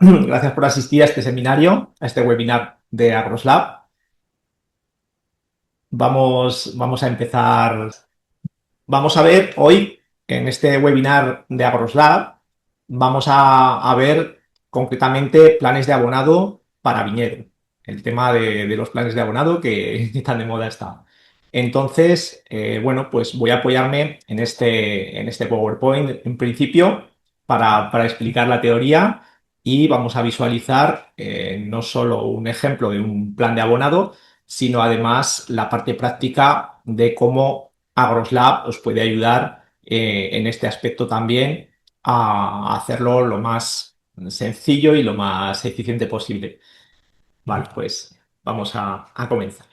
Gracias por asistir a este seminario, a este webinar de AgroSlab. Vamos a empezar. Vamos a ver hoy, en este webinar de AgroSlab, vamos a ver concretamente planes de abonado para viñedo. El tema de los planes de abonado que tan de moda está. Entonces, bueno, pues voy a apoyarme en este PowerPoint en principio para explicar la teoría y vamos a visualizar no solo un ejemplo de un plan de abonado, sino además la parte práctica de cómo AgroSlab os puede ayudar en este aspecto también a hacerlo lo más sencillo y lo más eficiente posible. Vale, pues vamos a comenzar.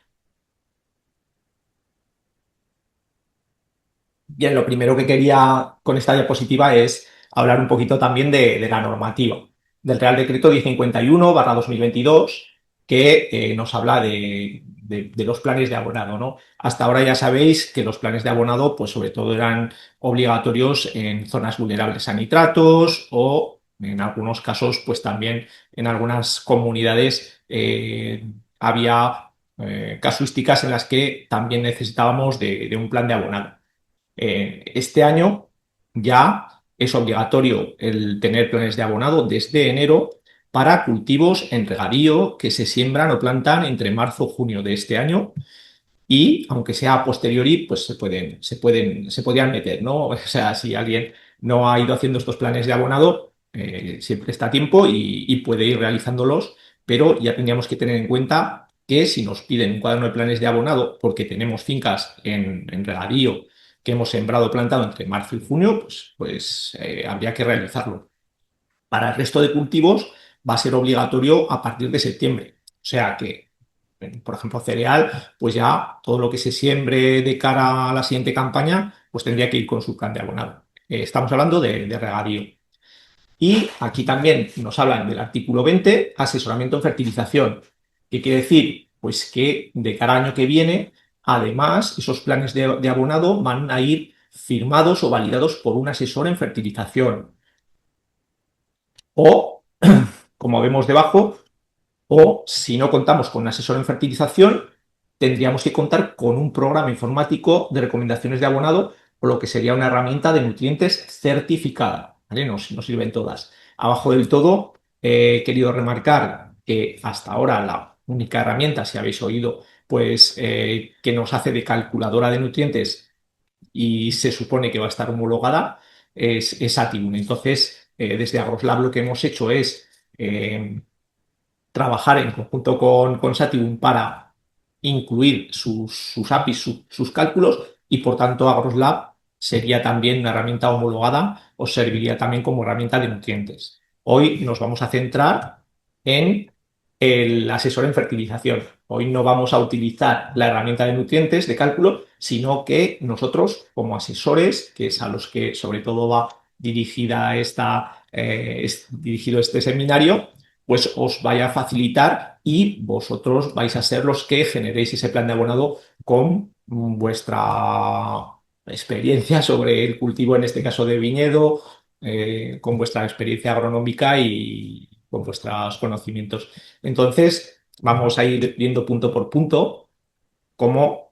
Bien, lo primero que quería con esta diapositiva es hablar un poquito también de la normativa, del Real Decreto 1051/2022, que nos habla de los planes de abonado, ¿no? Hasta ahora ya sabéis que los planes de abonado, pues sobre todo eran obligatorios en zonas vulnerables a nitratos o en algunos casos, pues también en algunas comunidades había casuísticas en las que también necesitábamos de un plan de abonado. Este año ya es obligatorio el tener planes de abonado desde enero para cultivos en regadío que se siembran o plantan entre marzo y junio de este año y aunque sea a posteriori, pues se podían meter, ¿no? O sea, si alguien no ha ido haciendo estos planes de abonado, siempre está a tiempo y puede ir realizándolos, pero ya tendríamos que tener en cuenta que si nos piden un cuaderno de planes de abonado porque tenemos fincas en regadío que hemos sembrado o plantado entre marzo y junio, pues habría que realizarlo. Para el resto de cultivos va a ser obligatorio a partir de septiembre. O sea que, por ejemplo, cereal, pues ya todo lo que se siembre de cara a la siguiente campaña, pues tendría que ir con su plan de abonado. Estamos hablando de regadío. Y aquí también nos hablan del artículo 20, asesoramiento en fertilización. ¿Qué quiere decir? Pues que de cada año que viene, además, esos planes de abonado van a ir firmados o validados por un asesor en fertilización. O, como vemos debajo, o si no contamos con un asesor en fertilización, tendríamos que contar con un programa informático de recomendaciones de abonado o lo que sería una herramienta de nutrientes certificada. ¿Vale? Nos sirven todas. Abajo del todo, he querido remarcar que hasta ahora la única herramienta, si habéis oído, pues que nos hace de calculadora de nutrientes y se supone que va a estar homologada, es Atibun. Entonces, desde AgroSlab lo que hemos hecho es trabajar en conjunto con Sativum para incluir sus APIs, sus cálculos y por tanto AgroSlab sería también una herramienta homologada o serviría también como herramienta de nutrientes. Hoy nos vamos a centrar en el asesor en fertilización. Hoy no vamos a utilizar la herramienta de nutrientes de cálculo, sino que nosotros como asesores, que es a los que sobre todo va dirigido este seminario, pues os vaya a facilitar y vosotros vais a ser los que generéis ese plan de abonado con vuestra experiencia sobre el cultivo, en este caso de viñedo, con vuestra experiencia agronómica y con vuestros conocimientos. Entonces, vamos a ir viendo punto por punto cómo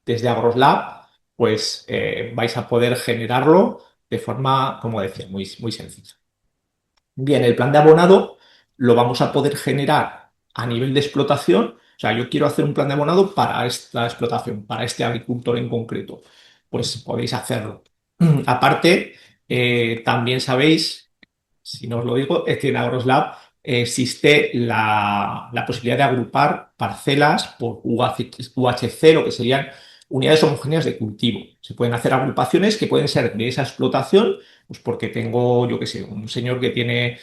desde AgroSlab pues vais a poder generarlo de forma, como decía, muy sencilla. Bien, el plan de abonado lo vamos a poder generar a nivel de explotación. O sea, yo quiero hacer un plan de abonado para esta explotación, para este agricultor en concreto. Pues podéis hacerlo. Aparte, también sabéis, si no os lo digo, es que en AgroSlab existe la posibilidad de agrupar parcelas por UHC, lo que serían unidades homogéneas de cultivo. Se pueden hacer agrupaciones que pueden ser de esa explotación, pues porque tengo, yo qué sé, un señor que tiene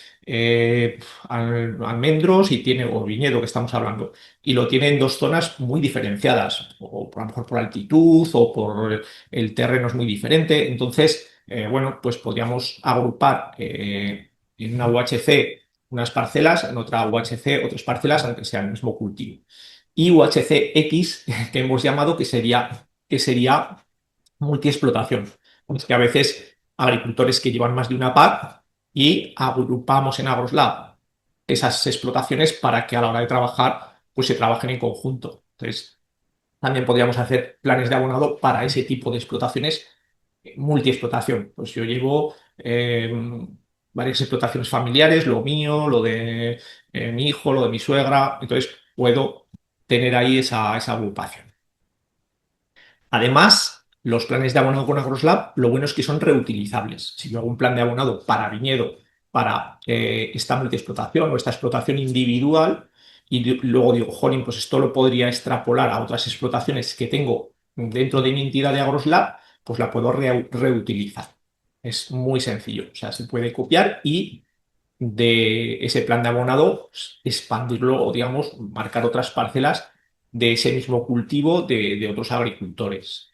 almendros y tiene, o viñedo que estamos hablando, y lo tiene en dos zonas muy diferenciadas, o a lo mejor por altitud o por el terreno es muy diferente. Entonces, bueno, pues podríamos agrupar en una UHC unas parcelas, en otra UHC otras parcelas, aunque sea el mismo cultivo. Y UHC X, que hemos llamado, que sería multiexplotación. Es que a veces agricultores que llevan más de una PAC y agrupamos en AgroSlab esas explotaciones para que a la hora de trabajar pues se trabajen en conjunto. Entonces, también podríamos hacer planes de abonado para ese tipo de explotaciones, multiexplotación. Pues yo llevo varias explotaciones familiares, lo mío, lo de mi hijo, lo de mi suegra, entonces puedo tener ahí esa agrupación. Además, los planes de abonado con AgroSlab, lo bueno es que son reutilizables. Si yo hago un plan de abonado para viñedo, para esta multiexplotación o esta explotación individual, y luego digo, jolín, pues esto lo podría extrapolar a otras explotaciones que tengo dentro de mi entidad de AgroSlab, pues la puedo reutilizar. Es muy sencillo, o sea, se puede copiar y de ese plan de abonado pues, expandirlo o, digamos, marcar otras parcelas de ese mismo cultivo de otros agricultores.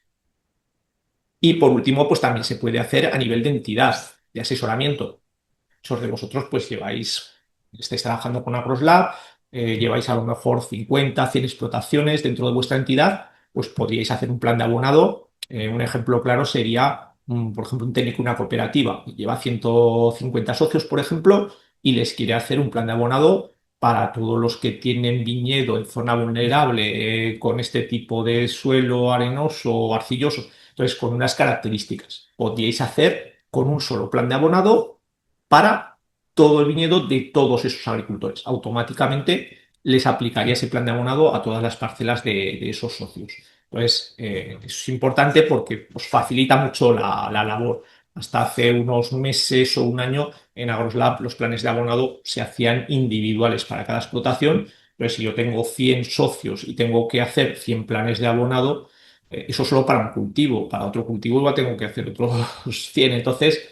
Y por último, pues también se puede hacer a nivel de entidad, de asesoramiento. Muchos de vosotros pues estáis trabajando con AgroSlab, lleváis a lo mejor 50, 100 explotaciones dentro de vuestra entidad, pues podríais hacer un plan de abonado. Un ejemplo claro sería, por ejemplo, un técnico, una cooperativa, que lleva 150 socios, por ejemplo, y les quiere hacer un plan de abonado para todos los que tienen viñedo en zona vulnerable, con este tipo de suelo arenoso o arcilloso. Entonces, con unas características, podríais hacer con un solo plan de abonado para todo el viñedo de todos esos agricultores. Automáticamente les aplicaría ese plan de abonado a todas las parcelas de esos socios. Entonces, eso es importante porque os facilita mucho la labor. Hasta hace unos meses o un año en AgroSlab los planes de abonado se hacían individuales para cada explotación, pero si yo tengo 100 socios y tengo que hacer 100 planes de abonado, eso solo para un cultivo, para otro cultivo igual tengo que hacer otros 100. Entonces,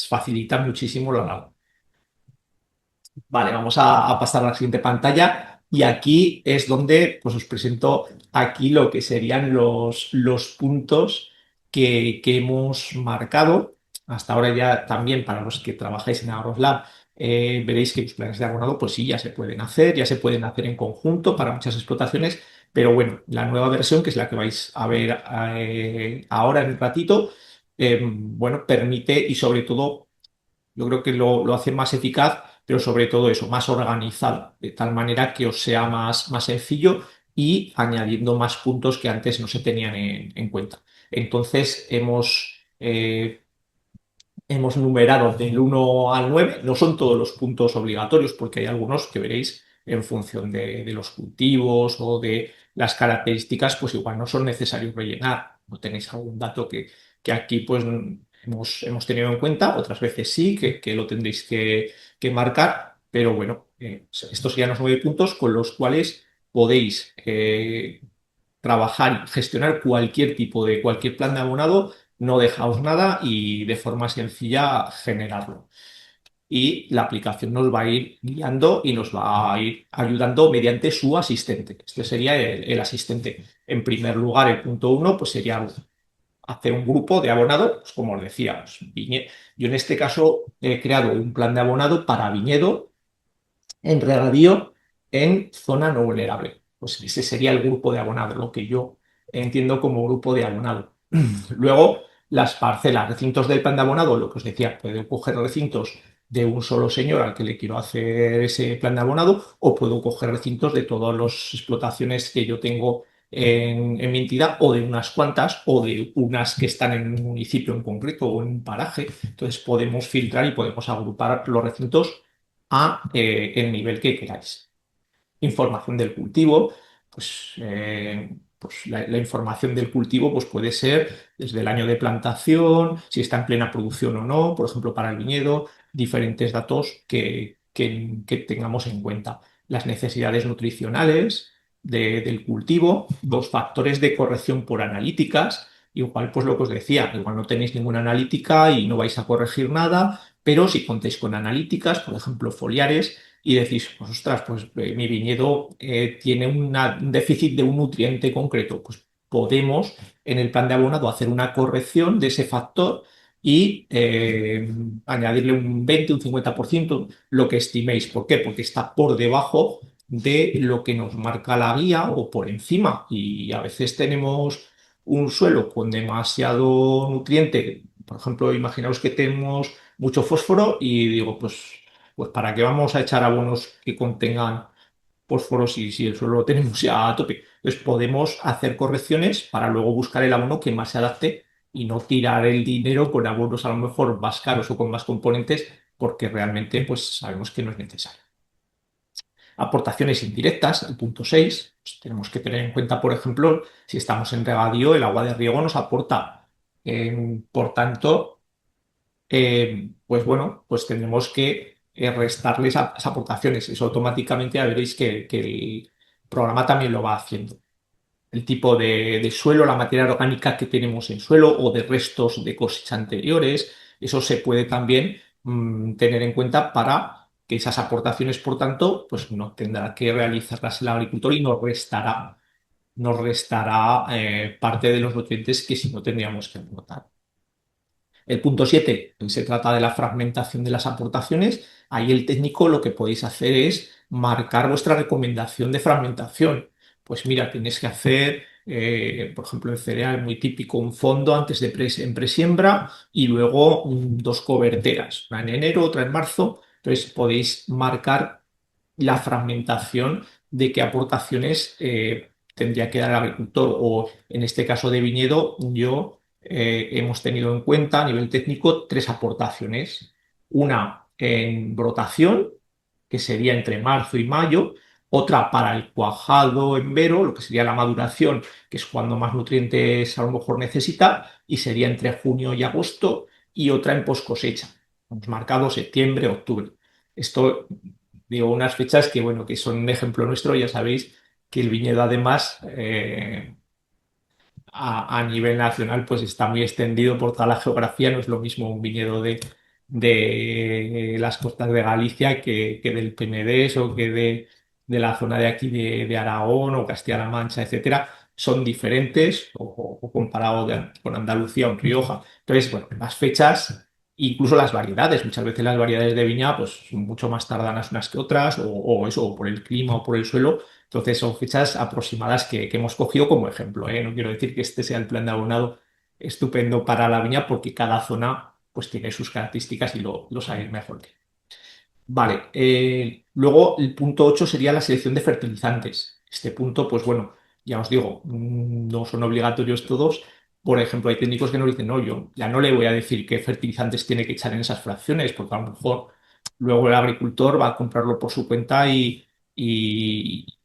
facilita muchísimo la labor. Vale, vamos a pasar a la siguiente pantalla y aquí es donde pues, os presento aquí lo que serían los puntos que hemos marcado. Hasta ahora ya también para los que trabajáis en AgroSlab veréis que los planes de abonado pues sí, ya se pueden hacer en conjunto para muchas explotaciones, pero bueno, la nueva versión, que es la que vais a ver ahora en un ratito, bueno, permite y sobre todo yo creo que lo hace más eficaz, pero sobre todo eso, más organizado, de tal manera que os sea más sencillo y añadiendo más puntos que antes no se tenían en cuenta. Entonces, hemos numerado del 1 al 9. No son todos los puntos obligatorios, porque hay algunos que veréis en función de los cultivos o de las características, pues igual no son necesarios rellenar. No tenéis algún dato que aquí pues hemos tenido en cuenta, otras veces sí, que lo tendréis que marcar, pero bueno, estos serían los 9 puntos con los cuales podéis trabajar y gestionar cualquier tipo de cualquier plan de abonado, no dejaos nada y de forma sencilla generarlo. Y la aplicación nos va a ir guiando y nos va a ir ayudando mediante su asistente. Este sería el asistente. En primer lugar, el punto 1 pues sería hacer un grupo de abonado, pues como os decía, pues, yo en este caso he creado un plan de abonado para viñedo en regadío en zona no vulnerable. Pues ese sería el grupo de abonado, lo que yo entiendo como grupo de abonado. Luego, las parcelas, recintos del plan de abonado, lo que os decía, puedo coger recintos de un solo señor al que le quiero hacer ese plan de abonado, o puedo coger recintos de todas las explotaciones que yo tengo en mi entidad, o de unas cuantas, o de unas que están en un municipio en concreto o en un paraje. Entonces podemos filtrar y podemos agrupar los recintos a el nivel que queráis. Información del cultivo, pues la información del cultivo pues puede ser desde el año de plantación, si está en plena producción o no, por ejemplo, para el viñedo, diferentes datos que tengamos en cuenta. Las necesidades nutricionales del cultivo, los factores de corrección por analíticas, igual pues lo que os decía, igual no tenéis ninguna analítica y no vais a corregir nada, pero si contáis con analíticas, por ejemplo, foliares, y decís, pues ostras, pues mi viñedo tiene un déficit de un nutriente concreto, pues podemos en el plan de abonado hacer una corrección de ese factor y añadirle un 20, un 50%, lo que estiméis. ¿Por qué? Porque está por debajo de lo que nos marca la guía o por encima. Y a veces tenemos un suelo con demasiado nutriente Por ejemplo, imaginaos que tenemos mucho fósforo y digo, pues ¿para qué vamos a echar abonos que contengan fósforo si el suelo lo tenemos ya a tope? Entonces podemos hacer correcciones para luego buscar el abono que más se adapte y no tirar el dinero con abonos a lo mejor más caros o con más componentes porque realmente pues sabemos que no es necesario. Aportaciones indirectas, el punto 6, pues tenemos que tener en cuenta, por ejemplo, si estamos en regadío, el agua de riego nos aporta. Por tanto, pues bueno, pues tendremos que restarle esas aportaciones. Eso automáticamente ya veréis que el programa también lo va haciendo. El tipo de suelo, la materia orgánica que tenemos en suelo o de restos de cosechas anteriores, eso se puede también tener en cuenta para que esas aportaciones, por tanto, pues no tendrá que realizarlas el agricultor y nos restará parte de los nutrientes que si no tendríamos que aportar. El punto 7 se trata de la fragmentación de las aportaciones. Ahí el técnico lo que podéis hacer es marcar vuestra recomendación de fragmentación. Pues mira, tienes que hacer, por ejemplo, en cereal muy típico, un fondo antes de en presiembra y luego dos coberteras, una en enero, otra en marzo. Entonces podéis marcar la fragmentación de qué aportaciones tendría que dar el agricultor. O en este caso de viñedo, hemos tenido en cuenta a nivel técnico tres aportaciones. Una en brotación, que sería entre marzo y mayo, otra para el cuajado en vero, lo que sería la maduración, que es cuando más nutrientes a lo mejor necesita, y sería entre junio y agosto, y otra en post cosecha. Hemos marcado septiembre, octubre. Esto, digo, unas fechas que, bueno, que son un ejemplo nuestro, ya sabéis que el viñedo además a nivel nacional pues está muy extendido por toda la geografía. No es lo mismo un viñedo de las costas de Galicia que del Penedés o que de la zona de aquí de Aragón o Castilla-La Mancha, etcétera. Son diferentes o comparado con Andalucía o Rioja. Entonces, bueno, las fechas, incluso las variedades, muchas veces las variedades de viña pues son mucho más tardanas unas que otras o eso, o por el clima o por el suelo. Entonces son fechas aproximadas que hemos cogido como ejemplo, ¿eh? No quiero decir que este sea el plan de abonado estupendo para la viña porque cada zona pues tiene sus características y lo sabéis mejor. Vale, luego el punto 8 sería la selección de fertilizantes. Este punto, pues bueno, ya os digo, no son obligatorios todos. Por ejemplo, hay técnicos que nos dicen, no, yo ya no le voy a decir qué fertilizantes tiene que echar en esas fracciones, porque a lo mejor luego el agricultor va a comprarlo por su cuenta y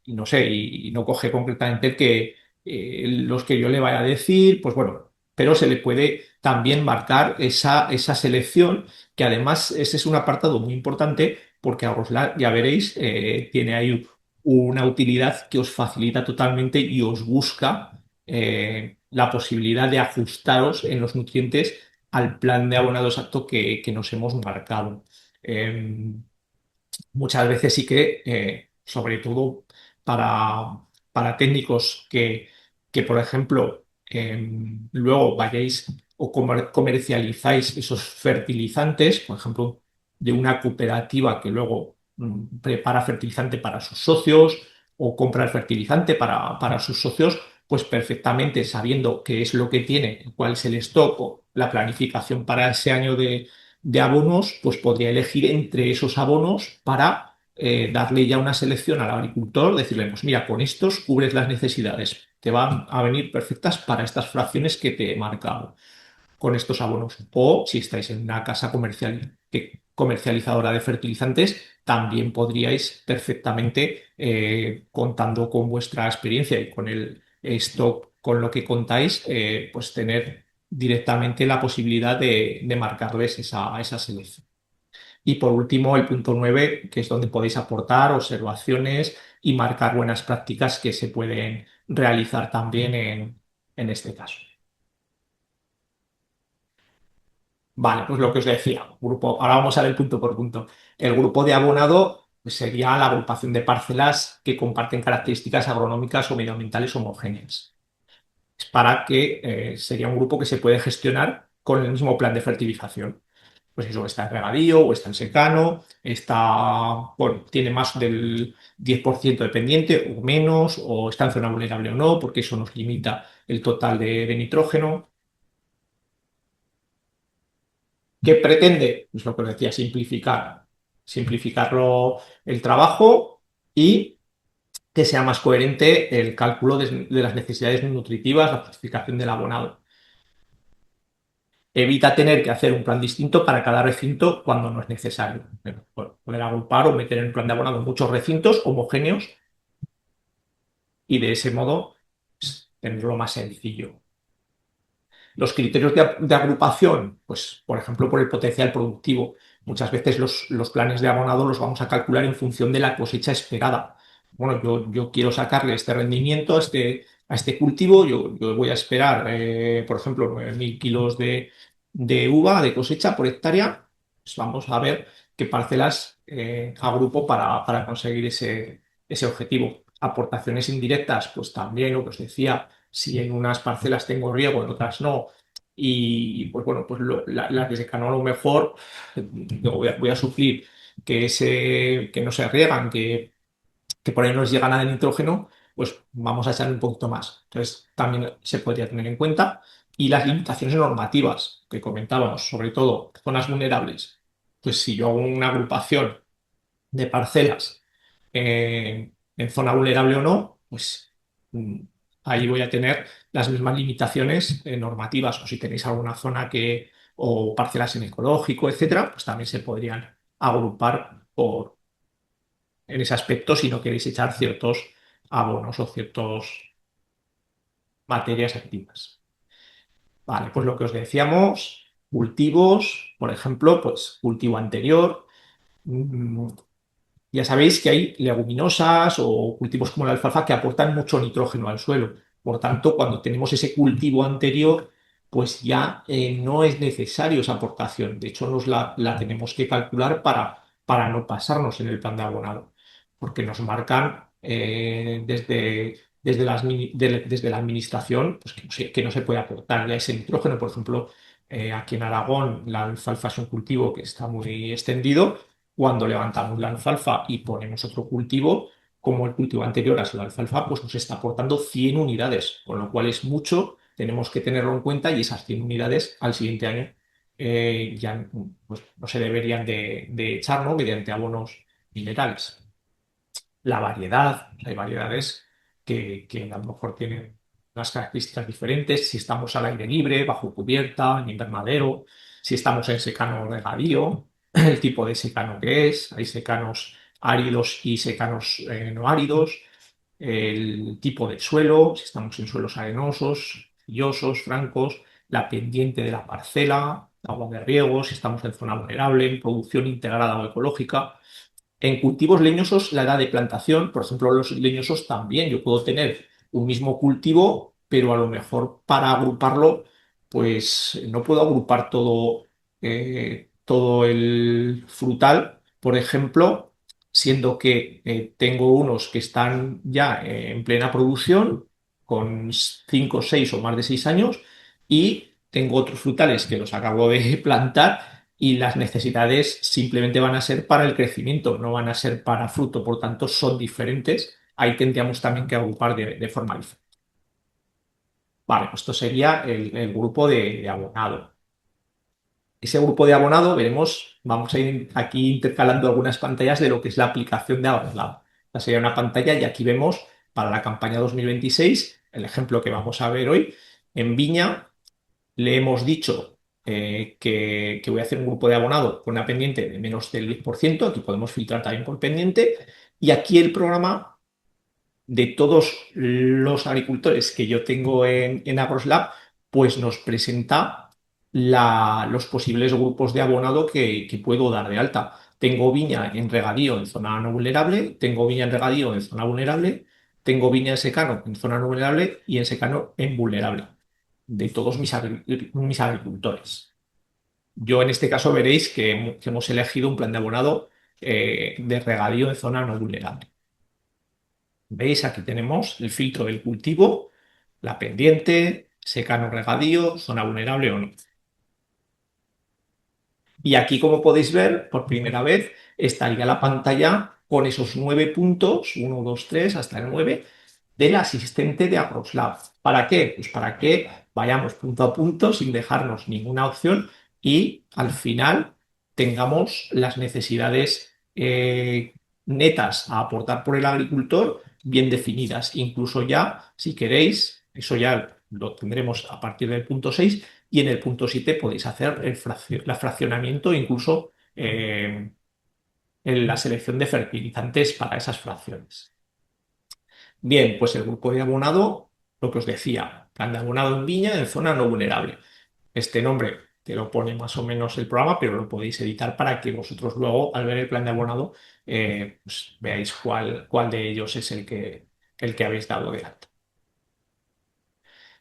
no sé, y no coge concretamente los que yo le vaya a decir, pues bueno, pero se le puede también marcar esa selección que además ese es un apartado muy importante porque Agroslar, ya veréis, tiene ahí una utilidad que os facilita totalmente y os busca la posibilidad de ajustaros en los nutrientes al plan de abonado exacto que nos hemos marcado. Eh, Muchas veces sí que, sobre todo para técnicos por ejemplo, luego vayáis o comercializáis esos fertilizantes, por ejemplo, de una cooperativa que luego prepara fertilizante para sus socios o compra el fertilizante para sus socios, pues perfectamente sabiendo qué es lo que tiene, cuál es el stock o la planificación para ese año de abonos, pues podría elegir entre esos abonos para darle ya una selección al agricultor, decirle, pues mira, con estos cubres las necesidades, te van a venir perfectas para estas fracciones que te he marcado con estos abonos. O si estáis en una casa comercializadora de fertilizantes, también podríais perfectamente, contando con vuestra experiencia y con el stock con lo que contáis, pues tener directamente la posibilidad de marcarles esa selección. Y por último, el punto 9 que es donde podéis aportar observaciones y marcar buenas prácticas que se pueden realizar también en este caso. Vale, pues lo que os decía, grupo, ahora vamos a ver punto por punto. El grupo de abonado pues, sería la agrupación de parcelas que comparten características agronómicas o medioambientales homogéneas. Es para que sería un grupo que se puede gestionar con el mismo plan de fertilización. Pues eso, está en regadío o está en secano, bueno, tiene más del 10% dependiente o menos, o está en zona vulnerable o no, porque eso nos limita el total de nitrógeno. ¿Qué pretende? Pues lo que os decía, simplificarlo el trabajo y que sea más coherente el cálculo de las necesidades nutritivas, la clasificación del abonado. Evita tener que hacer un plan distinto para cada recinto cuando no es necesario. Poder agrupar o meter en un plan de abonado muchos recintos homogéneos y de ese modo pues, tenerlo más sencillo. Los criterios de agrupación, pues por ejemplo por el potencial productivo. Muchas veces los planes de abonado los vamos a calcular en función de la cosecha esperada. Bueno, yo quiero sacarle este rendimiento a este cultivo, yo voy a esperar, por ejemplo, 9.000 kilos de uva de cosecha por hectárea. Pues vamos a ver qué parcelas agrupo para conseguir ese objetivo. Aportaciones indirectas, pues también lo que os decía, si en unas parcelas tengo riego, en otras no, y pues bueno, pues las de secano a lo mejor voy a suplir que no se riegan, que por ahí no les llega nada de nitrógeno, pues vamos a echar un poquito más. Entonces, también se podría tener en cuenta. Y las limitaciones normativas que comentábamos, sobre todo zonas vulnerables. Pues si yo hago una agrupación de parcelas en zona vulnerable o no, pues mm, ahí voy a tener las mismas limitaciones normativas. O si tenéis alguna zona o parcelas en ecológico, etcétera, pues también se podrían agrupar en ese aspecto si no queréis echar ciertos abonos o ciertas materias activas. Vale, pues lo que os decíamos, cultivos, por ejemplo, pues cultivo anterior. mm, Ya sabéis que hay leguminosas o cultivos como la alfalfa que aportan mucho nitrógeno al suelo. Por tanto, cuando tenemos ese cultivo anterior, pues ya no es necesario esa aportación. De hecho, la tenemos que calcular para no pasarnos en el plan de abonado, porque nos marcan desde la administración pues que no se puede aportar ya ese nitrógeno. Por ejemplo, aquí en Aragón la alfalfa es un cultivo que está muy extendido. Cuando levantamos la alfalfa y ponemos otro cultivo, como el cultivo anterior ha sido la alfalfa, pues nos está aportando 100 unidades, con lo cual es mucho, tenemos que tenerlo en cuenta y esas 100 unidades al siguiente año ya pues, no se deberían de echar, ¿no? Mediante abonos minerales. La variedad, hay variedades que a lo mejor tienen unas características diferentes, si estamos al aire libre, bajo cubierta, en invernadero, si estamos en secano regadío, el tipo de secano que es, hay secanos áridos y secanos no áridos, el tipo de suelo, si estamos en suelos arenosos, fillosos, francos, la pendiente de la parcela, agua de riego, si estamos en zona vulnerable, en producción integrada o ecológica. En cultivos leñosos, la edad de plantación, por ejemplo, los leñosos también, yo puedo tener un mismo cultivo, pero a lo mejor para agruparlo, pues no puedo agrupar todo el frutal, por ejemplo, siendo que tengo unos que están ya en plena producción, con 5, 6 o más de 6 años, y tengo otros frutales que los acabo de plantar y las necesidades simplemente van a ser para el crecimiento, no van a ser para fruto, por tanto son diferentes. Ahí tendríamos también que agrupar de forma diferente. Vale, pues esto sería el grupo de abonado. Ese grupo de abonado veremos, vamos a ir aquí intercalando algunas pantallas de lo que es la aplicación de abonado. Esta sería una pantalla y aquí vemos para la campaña 2026, el ejemplo que vamos a ver hoy, en Viña le hemos dicho que voy a hacer un grupo de abonado con una pendiente de menos del 10%. Aquí podemos filtrar también por pendiente. Y aquí el programa de todos los agricultores que yo tengo en AgroSlab, pues nos presenta los posibles grupos de abonado que puedo dar de alta. Tengo viña en regadío en zona no vulnerable, tengo viña en regadío en zona vulnerable, tengo viña en secano en zona no vulnerable y en secano en vulnerable de todos mis agricultores. Yo en este caso veréis que hemos elegido un plan de abonado de regadío en zona no vulnerable. ¿Veis? Aquí tenemos el filtro del cultivo, la pendiente, secano regadío, zona vulnerable o no. Y aquí, como podéis ver, por primera vez estaría la pantalla con esos 9 puntos, 1, 2, 3, hasta el 9, del asistente de AgroSlab. ¿Para qué? Pues para que vayamos punto a punto sin dejarnos ninguna opción y al final tengamos las necesidades netas a aportar por el agricultor bien definidas. Incluso ya, si queréis, eso ya lo tendremos a partir del punto 6 y en el punto 7 podéis hacer el fraccionamiento, incluso en la selección de fertilizantes para esas fracciones. Bien, pues el grupo de abonado, lo que os decía, plan de abonado en viña en zona no vulnerable. Este nombre te lo pone más o menos el programa, pero lo podéis editar para que vosotros luego, al ver el plan de abonado, pues veáis cuál de ellos es el que habéis dado de alta.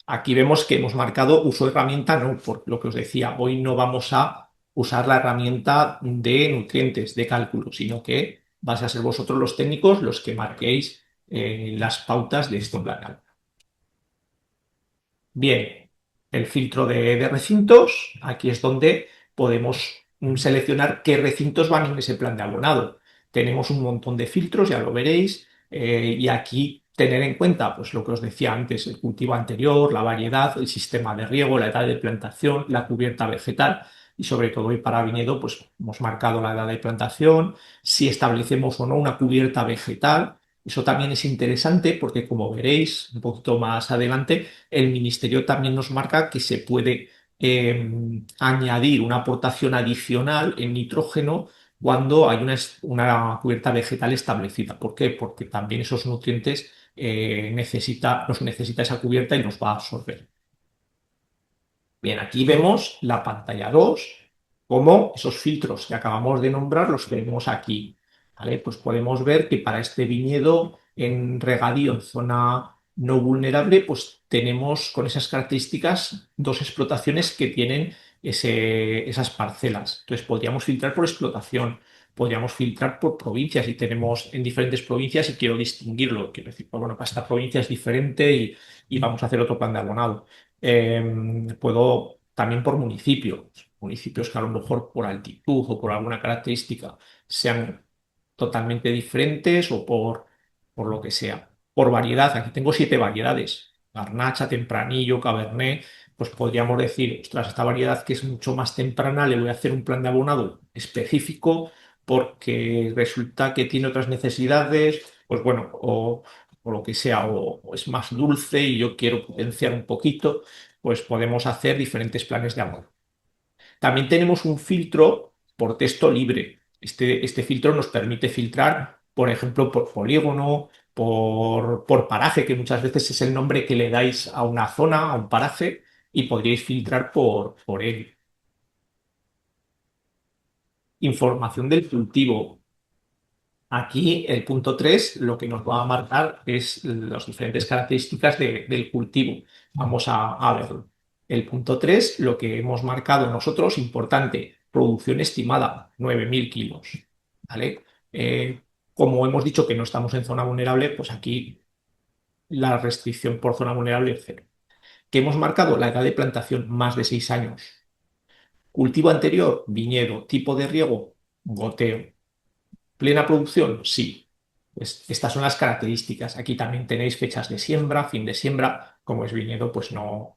Aquí vemos que hemos marcado uso de herramienta, no, por lo que os decía, hoy no vamos a usar la herramienta de nutrientes, de cálculo, sino que vais a ser vosotros los técnicos los que marquéis las pautas de este plan. Bien, el filtro de recintos, aquí es donde podemos seleccionar qué recintos van en ese plan de abonado. Tenemos un montón de filtros, ya lo veréis, y aquí tener en cuenta pues, lo que os decía antes, el cultivo anterior, la variedad, el sistema de riego, la edad de plantación, la cubierta vegetal y sobre todo y para viñedo pues hemos marcado la edad de plantación, si establecemos o no una cubierta vegetal. Eso también es interesante porque como veréis un poquito más adelante, el ministerio también nos marca que se puede añadir una aportación adicional en nitrógeno cuando hay una cubierta vegetal establecida. ¿Por qué? Porque también esos nutrientes los necesita esa cubierta y los va a absorber. Bien, aquí vemos la pantalla 2, como esos filtros que acabamos de nombrar los tenemos aquí. ¿Vale? Pues podemos ver que para este viñedo en regadío en zona no vulnerable, pues tenemos con esas características dos explotaciones que tienen esas parcelas. Entonces podríamos filtrar por explotación, podríamos filtrar por provincias y tenemos en diferentes provincias y quiero distinguirlo. Quiero decir, pues bueno, para esta provincia es diferente y vamos a hacer otro plan de abonado. Puedo también por municipios que a lo mejor por altitud o por alguna característica sean totalmente diferentes o por lo que sea. Por variedad, aquí tengo 7 variedades: Garnacha, Tempranillo, Cabernet. Pues podríamos decir, ostras, esta variedad que es mucho más temprana, le voy a hacer un plan de abonado específico porque resulta que tiene otras necesidades, pues bueno, o lo que sea, o es más dulce y yo quiero potenciar un poquito, pues podemos hacer diferentes planes de abono. También tenemos un filtro por texto libre. Este filtro nos permite filtrar, por ejemplo, por polígono, por paraje, que muchas veces es el nombre que le dais a una zona, a un paraje, y podríais filtrar por él. Información del cultivo. Aquí el punto 3 lo que nos va a marcar es las diferentes características del cultivo. Vamos a verlo. El punto 3 lo que hemos marcado nosotros, importante, producción estimada, 9.000 kilos. ¿Vale? Como hemos dicho que no estamos en zona vulnerable, pues aquí la restricción por zona vulnerable es cero. Que hemos marcado la edad de plantación, más de 6 años. Cultivo anterior, viñedo. Tipo de riego, goteo. ¿Plena producción? Sí. Pues estas son las características. Aquí también tenéis fechas de siembra, fin de siembra. Como es viñedo, pues no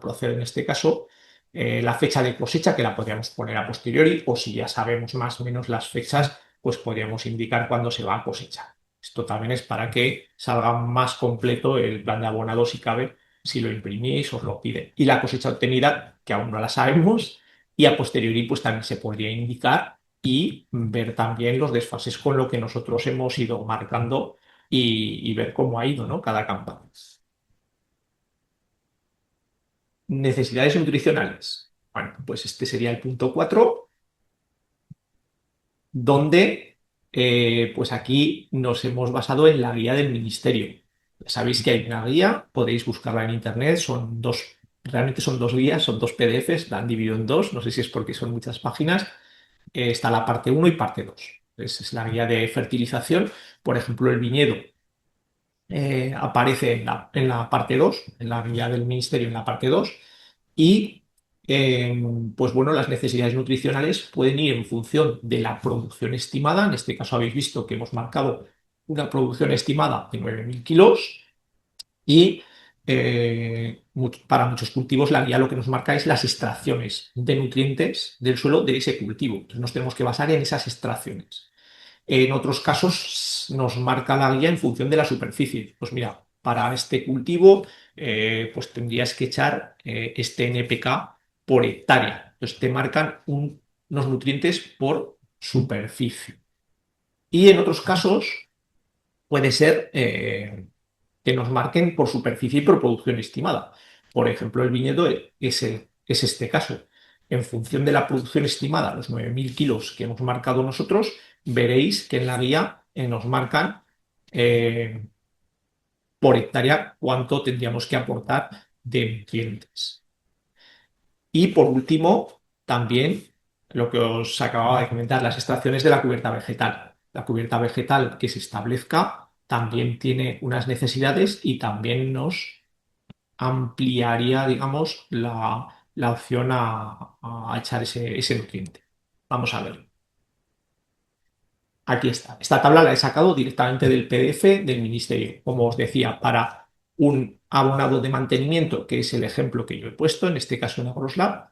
procede en este caso. La fecha de cosecha, que la podríamos poner a posteriori, o si ya sabemos más o menos las fechas, pues podríamos indicar cuándo se va a cosechar. Esto también es para que salga más completo el plan de abonado si cabe, si lo imprimís, os lo pide. Y la cosecha obtenida, que aún no la sabemos, y a posteriori, pues también se podría indicar y ver también los desfases con lo que nosotros hemos ido marcando y ver cómo ha ido, ¿no? Cada campaña. Necesidades nutricionales. Bueno, pues este sería el punto 4, donde pues aquí nos hemos basado en la guía del ministerio. Sabéis que hay una guía, podéis buscarla en internet, realmente son dos guías, son dos PDFs, la han dividido en dos, no sé si es porque son muchas páginas. Está la parte uno y parte 2. Es la guía de fertilización. Por ejemplo, el viñedo aparece en la parte 2, en la guía del ministerio en la parte 2. Y pues bueno, las necesidades nutricionales pueden ir en función de la producción estimada. En este caso habéis visto que hemos marcado una producción estimada de 9.000 kilos y para muchos cultivos la guía lo que nos marca es las extracciones de nutrientes del suelo de ese cultivo. Entonces nos tenemos que basar en esas extracciones. En otros casos nos marca la guía en función de la superficie. Pues mira, para este cultivo pues tendrías que echar este NPK por hectárea. Entonces te marcan unos nutrientes por superficie. Y en otros casos puede ser que nos marquen por superficie y por producción estimada. Por ejemplo, el viñedo es este caso. En función de la producción estimada, los 9.000 kilos que hemos marcado nosotros, veréis que en la guía nos marcan eh, por hectárea cuánto tendríamos que aportar de nutrientes. Y por último, también lo que os acababa de comentar, las extracciones de la cubierta vegetal. La cubierta vegetal que se establezca también tiene unas necesidades y también nos ampliaría, digamos, la opción a echar ese nutriente. Vamos a ver. Aquí está. Esta tabla la he sacado directamente del PDF del Ministerio. Como os decía, para un abonado de mantenimiento, que es el ejemplo que yo he puesto, en este caso en Agroslab,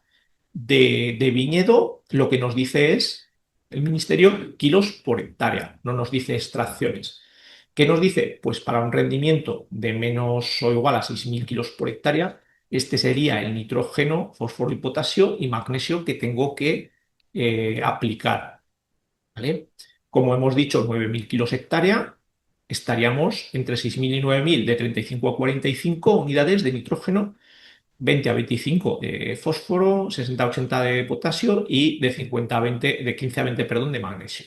de viñedo, lo que nos dice es el Ministerio kilos por hectárea, no nos dice extracciones. ¿Qué nos dice? Pues para un rendimiento de menos o igual a 6.000 kilos por hectárea, este sería el nitrógeno, fósforo y potasio y magnesio que tengo que aplicar. ¿Vale? Como hemos dicho, 9.000 kilos hectárea, estaríamos entre 6.000 y 9.000 de 35 a 45 unidades de nitrógeno, 20 a 25 de fósforo, 60 a 80 de potasio y de 50 a 20, de 15 a 20, perdón, de magnesio.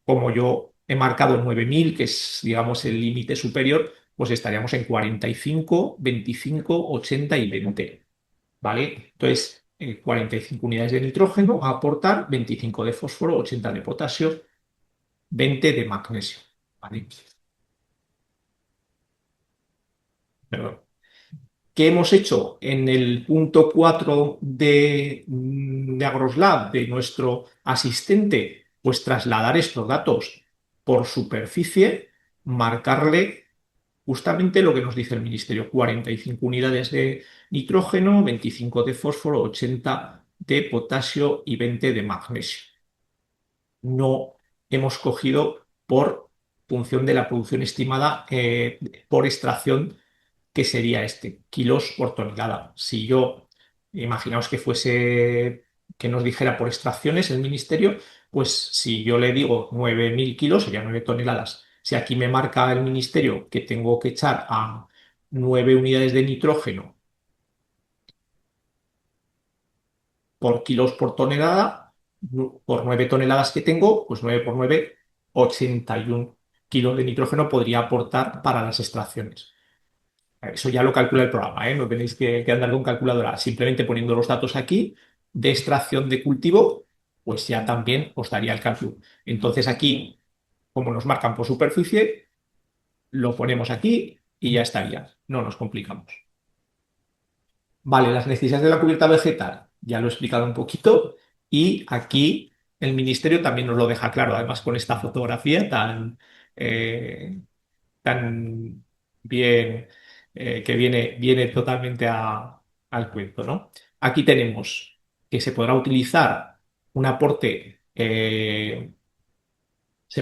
Como yo he marcado 9.000, que es, digamos, el límite superior, pues estaríamos en 45, 25, 80 y 20, ¿vale? Entonces, 45 unidades de nitrógeno a aportar, 25 de fósforo, 80 de potasio, 20 de magnesio, ¿vale? Perdón. ¿Qué hemos hecho en el punto 4 de Agroslab, de nuestro asistente? Pues trasladar estos datos por superficie, marcarle justamente lo que nos dice el Ministerio: 45 unidades de nitrógeno, 25 de fósforo, 80 de potasio y 20 de magnesio. No hemos cogido por función de la producción estimada por extracción, que sería este, kilos por tonelada. Si yo, imaginaos que fuese, que nos dijera por extracciones el ministerio, pues si yo le digo 9.000 kilos, serían 9 toneladas. Si aquí me marca el ministerio que tengo que echar a 9 unidades de nitrógeno por kilos por tonelada, por 9 toneladas que tengo, pues 9 por 9, 81 kilos de nitrógeno podría aportar para las extracciones. Eso ya lo calcula el programa, ¿eh? No tenéis que andar con calculadora. Simplemente poniendo los datos aquí de extracción de cultivo, pues ya también os daría el cálculo. Entonces aquí, como nos marcan por superficie, lo ponemos aquí y ya estaría. No nos complicamos. Vale, las necesidades de la cubierta vegetal, ya lo he explicado un poquito. Y aquí el ministerio también nos lo deja claro, además con esta fotografía eh, tan bien, que viene totalmente al cuento, ¿no? Aquí tenemos que se podrá utilizar un aporte, se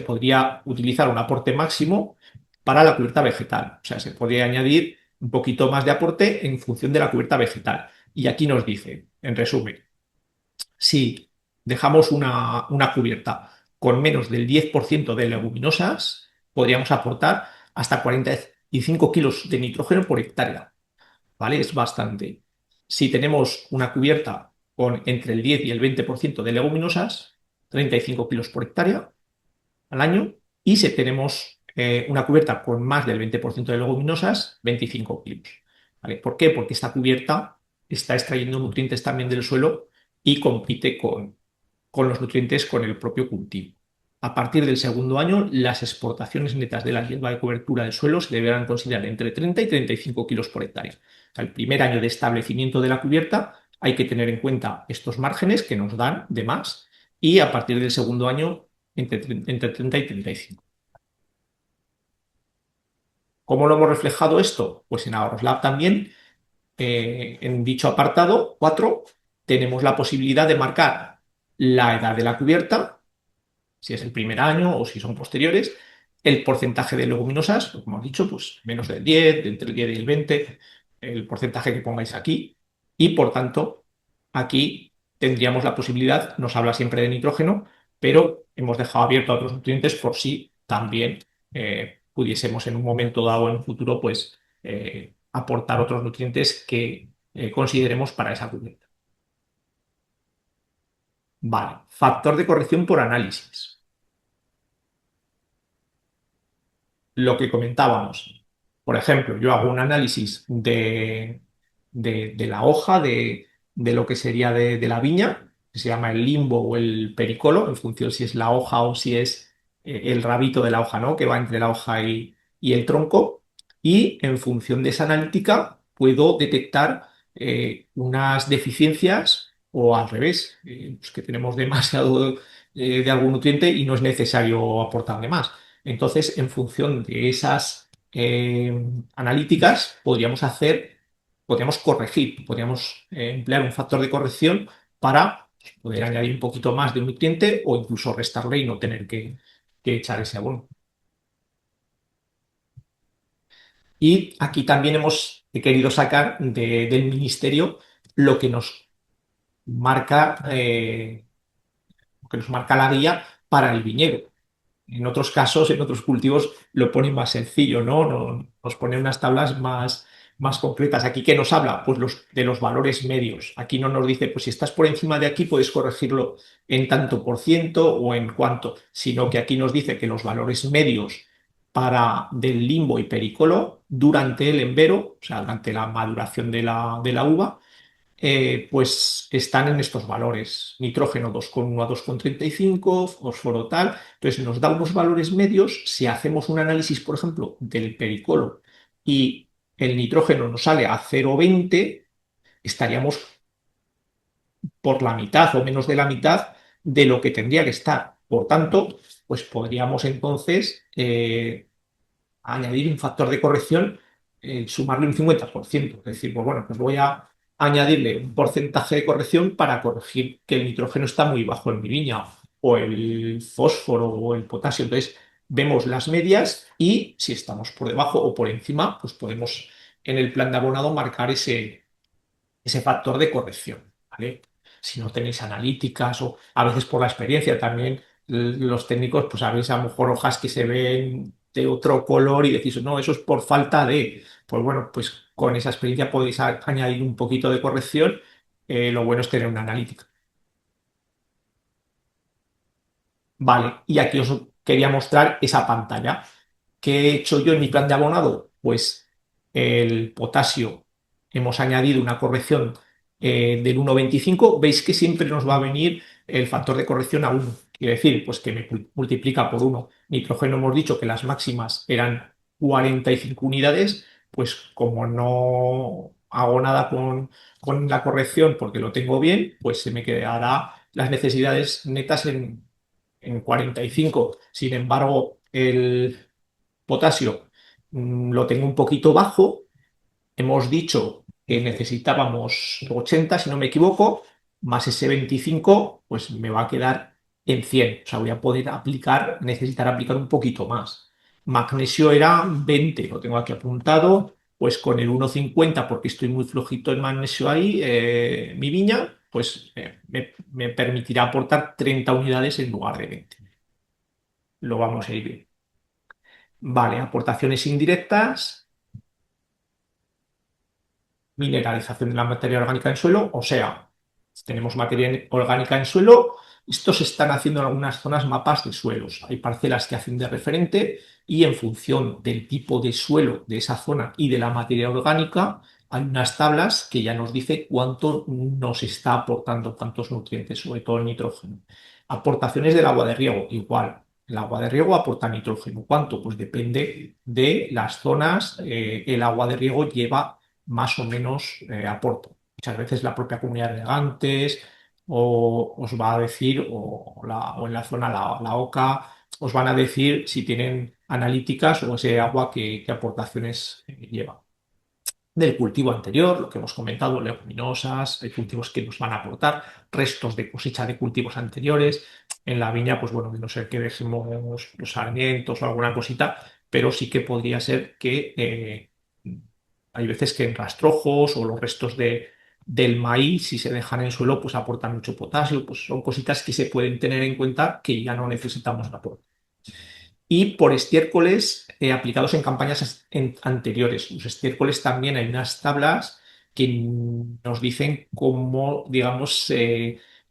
podría utilizar un aporte máximo para la cubierta vegetal. O sea, se podría añadir un poquito más de aporte en función de la cubierta vegetal. Y aquí nos dice, en resumen, si dejamos una cubierta con menos del 10% de leguminosas, podríamos aportar hasta 45 kilos de nitrógeno por hectárea, ¿vale? Es bastante. Si tenemos una cubierta con entre el 10 y el 20% de leguminosas, 35 kilos por hectárea al año. Y si tenemos una cubierta con más del 20% de leguminosas, 25 kilos. ¿Vale? ¿Por qué? Porque esta cubierta está extrayendo nutrientes también del suelo y compite con los nutrientes con el propio cultivo. A partir del segundo año, las exportaciones netas de la hierba de cobertura del suelo se deberán considerar entre 30 y 35 kilos por hectárea. O sea, el primer año de establecimiento de la cubierta hay que tener en cuenta estos márgenes que nos dan de más, y a partir del segundo año entre 30 y 35. ¿Cómo lo hemos reflejado esto? Pues en Ahorroslab también, en dicho apartado 4 tenemos la posibilidad de marcar la edad de la cubierta, si es el primer año o si son posteriores, el porcentaje de leguminosas, como hemos dicho, pues menos del 10, entre el 10 y el 20, el porcentaje que pongáis aquí, y por tanto, aquí tendríamos la posibilidad, nos habla siempre de nitrógeno, pero hemos dejado abierto a otros nutrientes por si también pudiésemos en un momento dado en un futuro, pues aportar otros nutrientes que consideremos para esa cubierta. Vale, factor de corrección por análisis. Lo que comentábamos. Por ejemplo, yo hago un análisis de la hoja de lo que sería de la viña, que se llama el limbo o el pericolo, en función si es la hoja o si es el rabito de la hoja, ¿no? Que va entre la hoja y el tronco. Y en función de esa analítica puedo detectar unas deficiencias o al revés, pues que tenemos demasiado de algún nutriente y no es necesario aportarle más. Entonces, en función de esas analíticas, podríamos corregir, podríamos emplear un factor de corrección para poder añadir un poquito más de un nutriente o incluso restarle y no tener que echar ese abono. Y aquí también hemos querido sacar del ministerio lo que nos marca, lo que nos marca la guía para el viñedo. En otros casos, en otros cultivos, lo pone más sencillo, ¿no? Nos pone unas tablas más concretas. ¿Aquí qué nos habla? Pues de los valores medios. Aquí no nos dice, pues si estás por encima de aquí, puedes corregirlo en tanto por ciento o en cuánto, sino que aquí nos dice que los valores medios para del limbo y pericolo durante el embero, o sea, durante la maduración de la uva, pues están en estos valores. Nitrógeno 2,1 a 2,35, fósforo tal. Entonces nos da unos valores medios. Si hacemos un análisis, por ejemplo, del pericolo y el nitrógeno nos sale a 0,20, estaríamos por la mitad o menos de la mitad de lo que tendría que estar. Por tanto, pues podríamos entonces añadir un factor de corrección, sumarle un 50%. Es decir, pues bueno, pues voy a añadirle un porcentaje de corrección para corregir que el nitrógeno está muy bajo en mi viña, o el fósforo o el potasio. Entonces, vemos las medias y si estamos por debajo o por encima, pues podemos en el plan de abonado marcar ese factor de corrección, ¿vale? Si no tenéis analíticas o a veces por la experiencia también los técnicos, pues sabéis a lo mejor hojas que se ven de otro color y decís, no, eso es por falta de, pues bueno, pues con esa experiencia podéis añadir un poquito de corrección. Lo bueno es tener una analítica. Vale, y aquí os quería mostrar esa pantalla. ¿Qué he hecho yo en mi plan de abonado? Pues el potasio, hemos añadido una corrección del 1,25. Veis que siempre nos va a venir el factor de corrección a 1. Quiere decir, pues que me multiplica por 1. Nitrógeno hemos dicho que las máximas eran 45 unidades, pues como no hago nada con la corrección porque lo tengo bien, pues se me quedará las necesidades netas en 45. Sin embargo, el potasio lo tengo un poquito bajo. Hemos dicho que necesitábamos 80, si no me equivoco, más ese 25, pues me va a quedar en 100. O sea, voy a poder necesitar aplicar un poquito más. Magnesio era 20, lo tengo aquí apuntado, pues con el 1,50, porque estoy muy flojito en magnesio ahí, mi viña, pues me permitirá aportar 30 unidades en lugar de 20. Lo vamos a ir bien. Vale, aportaciones indirectas, mineralización de la materia orgánica en suelo, o sea, tenemos materia orgánica en suelo. Estos se están haciendo en algunas zonas mapas de suelos. Hay parcelas que hacen de referente y en función del tipo de suelo de esa zona y de la materia orgánica, hay unas tablas que ya nos dice cuánto nos está aportando, cuántos nutrientes, sobre todo el nitrógeno. Aportaciones del agua de riego, igual. El agua de riego aporta nitrógeno. ¿Cuánto? Pues depende de las zonas. El agua de riego lleva más o menos aporto. Muchas veces la propia comunidad de regantes os va a decir, o en la zona la OCA, os van a decir si tienen analíticas o ese agua qué aportaciones lleva. Del cultivo anterior, lo que hemos comentado, leguminosas, hay cultivos que nos van a aportar, restos de cosecha de cultivos anteriores. En la viña, pues bueno, no sé que dejemos los sarmientos o alguna cosita, pero sí que podría ser que hay veces que en rastrojos o los restos del maíz, si se dejan en suelo, pues aportan mucho potasio, pues son cositas que se pueden tener en cuenta que ya no necesitamos la aporte. Y por estiércoles aplicados en campañas anteriores. Los estiércoles también hay unas tablas que nos dicen cómo, digamos,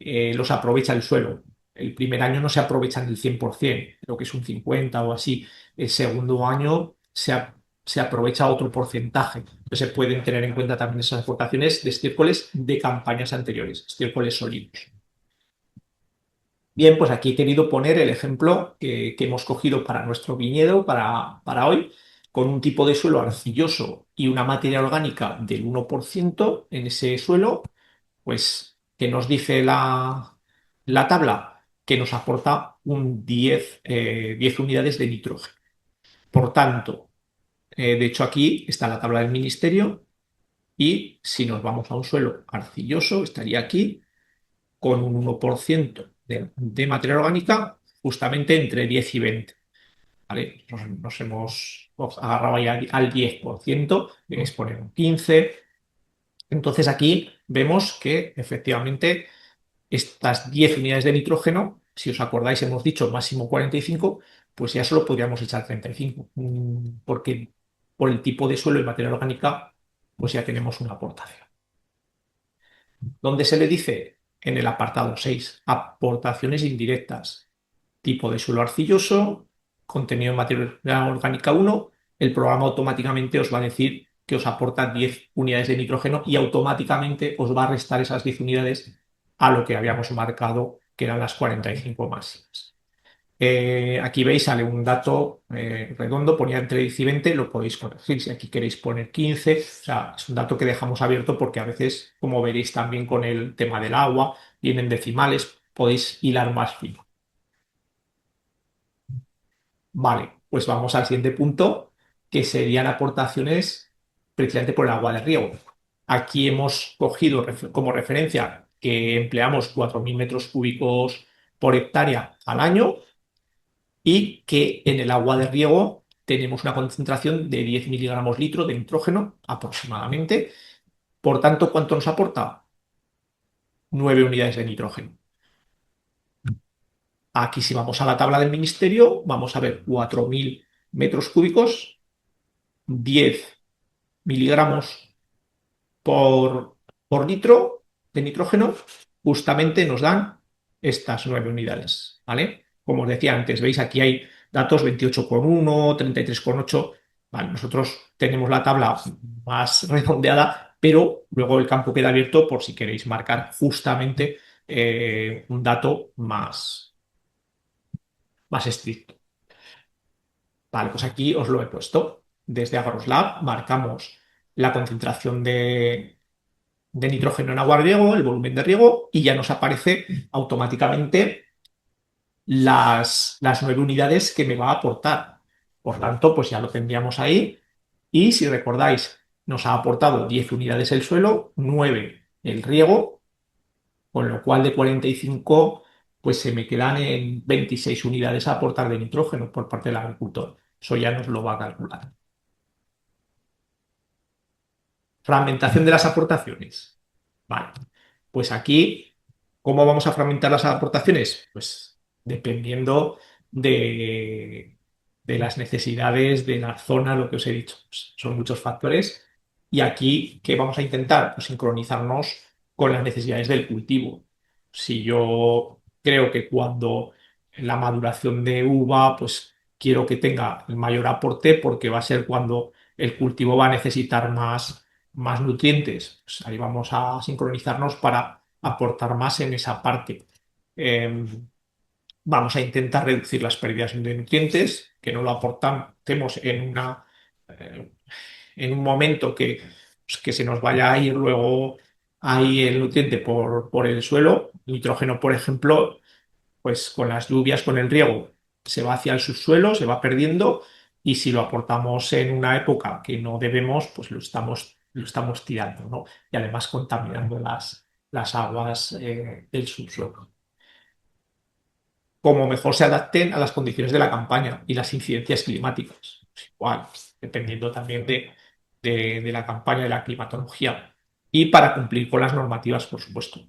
los aprovecha el suelo. El primer año no se aprovechan el 100%, creo que es un 50 o así. El segundo año se aprovecha otro porcentaje. Entonces se pueden tener en cuenta también esas aportaciones de estiércoles de campañas anteriores, estiércoles sólidos. Bien, pues aquí he querido poner el ejemplo que hemos cogido para nuestro viñedo para hoy, con un tipo de suelo arcilloso y una materia orgánica del 1% en ese suelo, pues, ¿qué nos dice la tabla? Que nos aporta un 10 unidades de nitrógeno. Por tanto, de hecho aquí está la tabla del ministerio y si nos vamos a un suelo arcilloso, estaría aquí con un 1% de materia orgánica, justamente entre 10 y 20. ¿Vale? Nos hemos agarrado ahí al 10%, es poner un 15. Entonces aquí vemos que efectivamente estas 10 unidades de nitrógeno, si os acordáis, hemos dicho máximo 45, pues ya solo podríamos echar 35, porque por el tipo de suelo y materia orgánica, pues ya tenemos una aportación. ¿Dónde se le dice? En el apartado 6, aportaciones indirectas. Tipo de suelo arcilloso, contenido en materia orgánica 1, el programa automáticamente os va a decir que os aporta 10 unidades de nitrógeno y automáticamente os va a restar esas 10 unidades a lo que habíamos marcado, que eran las 45 máximas. Aquí veis, sale un dato redondo, ponía entre 10 y 20, lo podéis corregir si aquí queréis poner 15, o sea, es un dato que dejamos abierto porque a veces, como veréis también con el tema del agua, vienen decimales, podéis hilar más fino. Vale, pues vamos al siguiente punto, que serían aportaciones precisamente por el agua de riego. Aquí hemos cogido como referencia que empleamos 4.000 metros cúbicos por hectárea al año y que en el agua de riego tenemos una concentración de 10 miligramos litro de nitrógeno aproximadamente. Por tanto, ¿cuánto nos aporta? 9 unidades de nitrógeno. Aquí si vamos a la tabla del ministerio, vamos a ver 4.000 metros cúbicos, 10 miligramos por litro de nitrógeno, justamente nos dan estas 9 unidades, ¿vale? Como os decía antes, veis aquí hay datos 28,1, 33,8. Vale, nosotros tenemos la tabla más redondeada, pero luego el campo queda abierto por si queréis marcar justamente un dato más estricto. Vale, pues aquí os lo he puesto. Desde Agroslab marcamos la concentración de nitrógeno en agua de riego, el volumen de riego, y ya nos aparece automáticamente las 9 unidades que me va a aportar. Por tanto, pues ya lo tendríamos ahí. Y si recordáis, nos ha aportado 10 unidades el suelo, 9 el riego, con lo cual de 45, pues se me quedan en 26 unidades a aportar de nitrógeno por parte del agricultor. Eso ya nos lo va a calcular. Fragmentación de las aportaciones. Vale, pues aquí, ¿cómo vamos a fragmentar las aportaciones? Pues dependiendo de, de las necesidades de la zona, lo que os he dicho. Pues son muchos factores. Y aquí, ¿qué vamos a intentar? Pues sincronizarnos con las necesidades del cultivo. Si yo creo que cuando la maduración de uva, pues quiero que tenga el mayor aporte porque va a ser cuando el cultivo va a necesitar más nutrientes. Pues ahí vamos a sincronizarnos para aportar más en esa parte. Eh, Vamos a intentar reducir las pérdidas de nutrientes, que no lo aportemos eh, en un momento que se nos vaya a ir luego ahí el nutriente por el suelo. Nitrógeno, por ejemplo, pues con las lluvias, con el riego. se va hacia el subsuelo, se va perdiendo y si lo aportamos en una época que no debemos, pues lo estamos tirando, ¿no? Y además contaminando las aguas del subsuelo. Como mejor se adapten a las condiciones de la campaña y las incidencias climáticas. Pues igual, dependiendo también de la campaña, de la climatología. Y para cumplir con las normativas, por supuesto.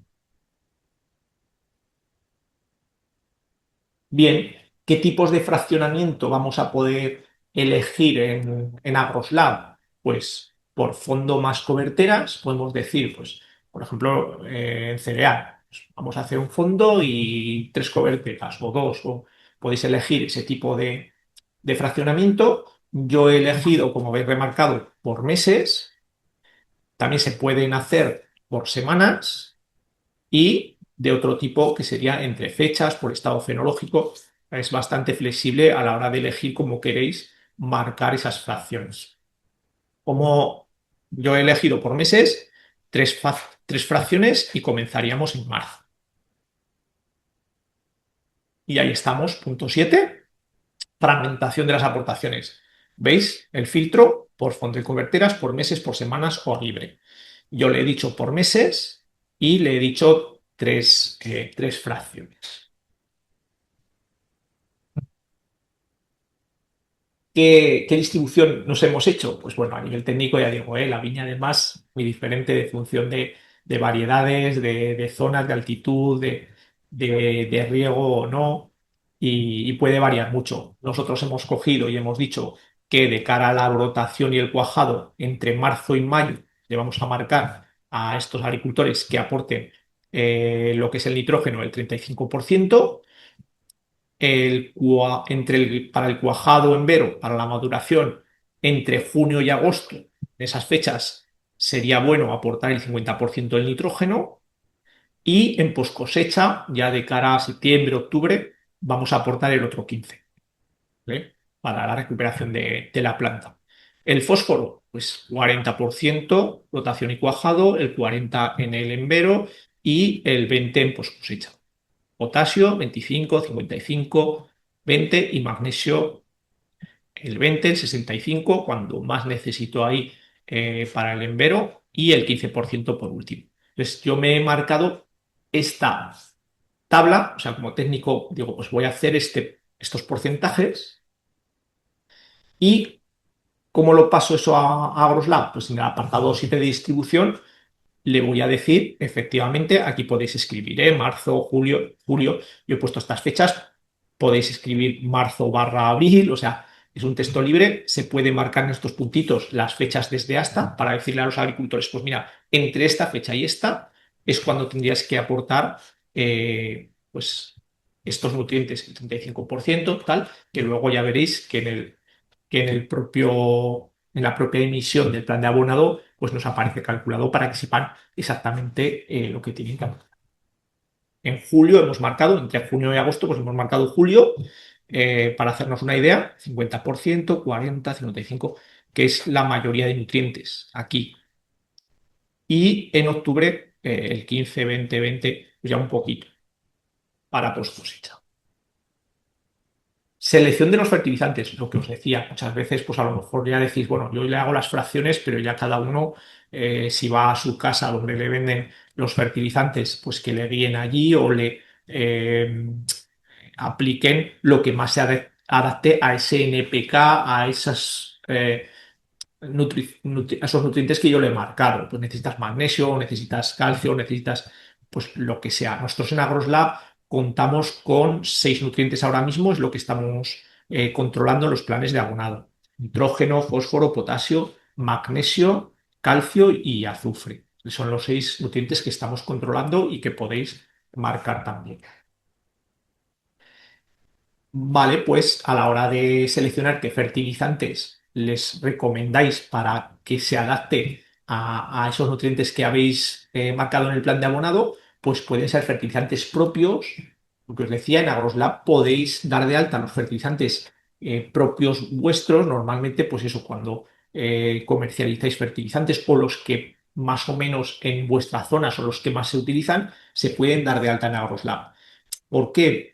Bien, ¿qué tipos de fraccionamiento vamos a poder elegir en AgroSlab? Pues por fondo más coberteras, podemos decir, pues, por ejemplo, en cereal, pues, vamos a hacer un fondo y tres coberteras o dos, o podéis elegir ese tipo de fraccionamiento. Yo he elegido, como habéis remarcado, por meses, también se pueden hacer por semanas y de otro tipo que sería entre fechas, por estado fenológico. Es bastante flexible a la hora de elegir cómo queréis marcar esas fracciones. Como yo he elegido por meses, tres fracciones y comenzaríamos en marzo. Y ahí estamos, punto 7, fragmentación de las aportaciones. ¿Veis? El filtro por fondo de coberteras, por meses, por semanas o libre. Yo le he dicho por meses y le he dicho tres fracciones. ¿Qué distribución nos hemos hecho? Pues bueno, a nivel técnico ya digo, la viña además muy diferente de función de variedades, de zonas, de altitud, de riego o no, y puede variar mucho. Nosotros hemos cogido y hemos dicho que de cara a la brotación y el cuajado, entre marzo y mayo, le vamos a marcar a estos agricultores que aporten lo que es el nitrógeno, el 35%. Para el cuajado en vero, para la maduración, entre junio y agosto, en esas fechas, sería bueno aportar el 50% del nitrógeno y en post cosecha, ya de cara a septiembre, octubre, vamos a aportar el otro 15%, ¿vale? Para la recuperación de la planta. El fósforo, pues 40% rotación y cuajado, el 40% en el envero y el 20% en post cosecha. Potasio 25, 55, 20 y magnesio el 20, el 65, cuando más necesito ahí para el envero y el 15% por último. Entonces yo me he marcado esta tabla, o sea, como técnico digo, pues voy a hacer estos porcentajes y ¿cómo lo paso eso a AgroSlab? Pues en el apartado 7 de distribución le voy a decir, efectivamente, aquí podéis escribir, marzo, julio, julio, yo he puesto estas fechas, podéis escribir marzo barra abril, o sea, es un texto libre, se puede marcar en estos puntitos las fechas desde hasta para decirle a los agricultores, pues mira, entre esta fecha y esta es cuando tendrías que aportar, pues, estos nutrientes, el 35%, tal, que luego ya veréis que en la propia emisión del plan de abonado, pues nos aparece calculado para que sepan exactamente lo que tienen que aportar. En julio hemos marcado, entre junio y agosto, pues hemos marcado julio, para hacernos una idea, 50%, 40, 55, que es la mayoría de nutrientes aquí. Y en octubre, el 15, 20, 20, pues ya un poquito para post cosecha. Selección de los fertilizantes, lo que os decía, muchas veces, pues a lo mejor ya decís, bueno, yo le hago las fracciones, pero ya cada uno, si va a su casa donde le venden los fertilizantes, pues que le guíen allí o le apliquen lo que más se adapte a ese NPK, a esas esos nutrientes que yo le he marcado. Pues necesitas magnesio, necesitas calcio, necesitas pues lo que sea. Nosotros en AgroSlab contamos con 6 nutrientes ahora mismo, es lo que estamos controlando en los planes de abonado. Nitrógeno, fósforo, potasio, magnesio, calcio y azufre. Son los 6 nutrientes que estamos controlando y que podéis marcar también. Vale, pues a la hora de seleccionar qué fertilizantes les recomendáis para que se adapte a esos nutrientes que habéis marcado en el plan de abonado, pues pueden ser fertilizantes propios. Lo que os decía, en AgroSlab podéis dar de alta los fertilizantes propios vuestros, normalmente, pues eso, cuando comercializáis fertilizantes o los que más o menos en vuestra zona son los que más se utilizan, se pueden dar de alta en AgroSlab. ¿Por qué?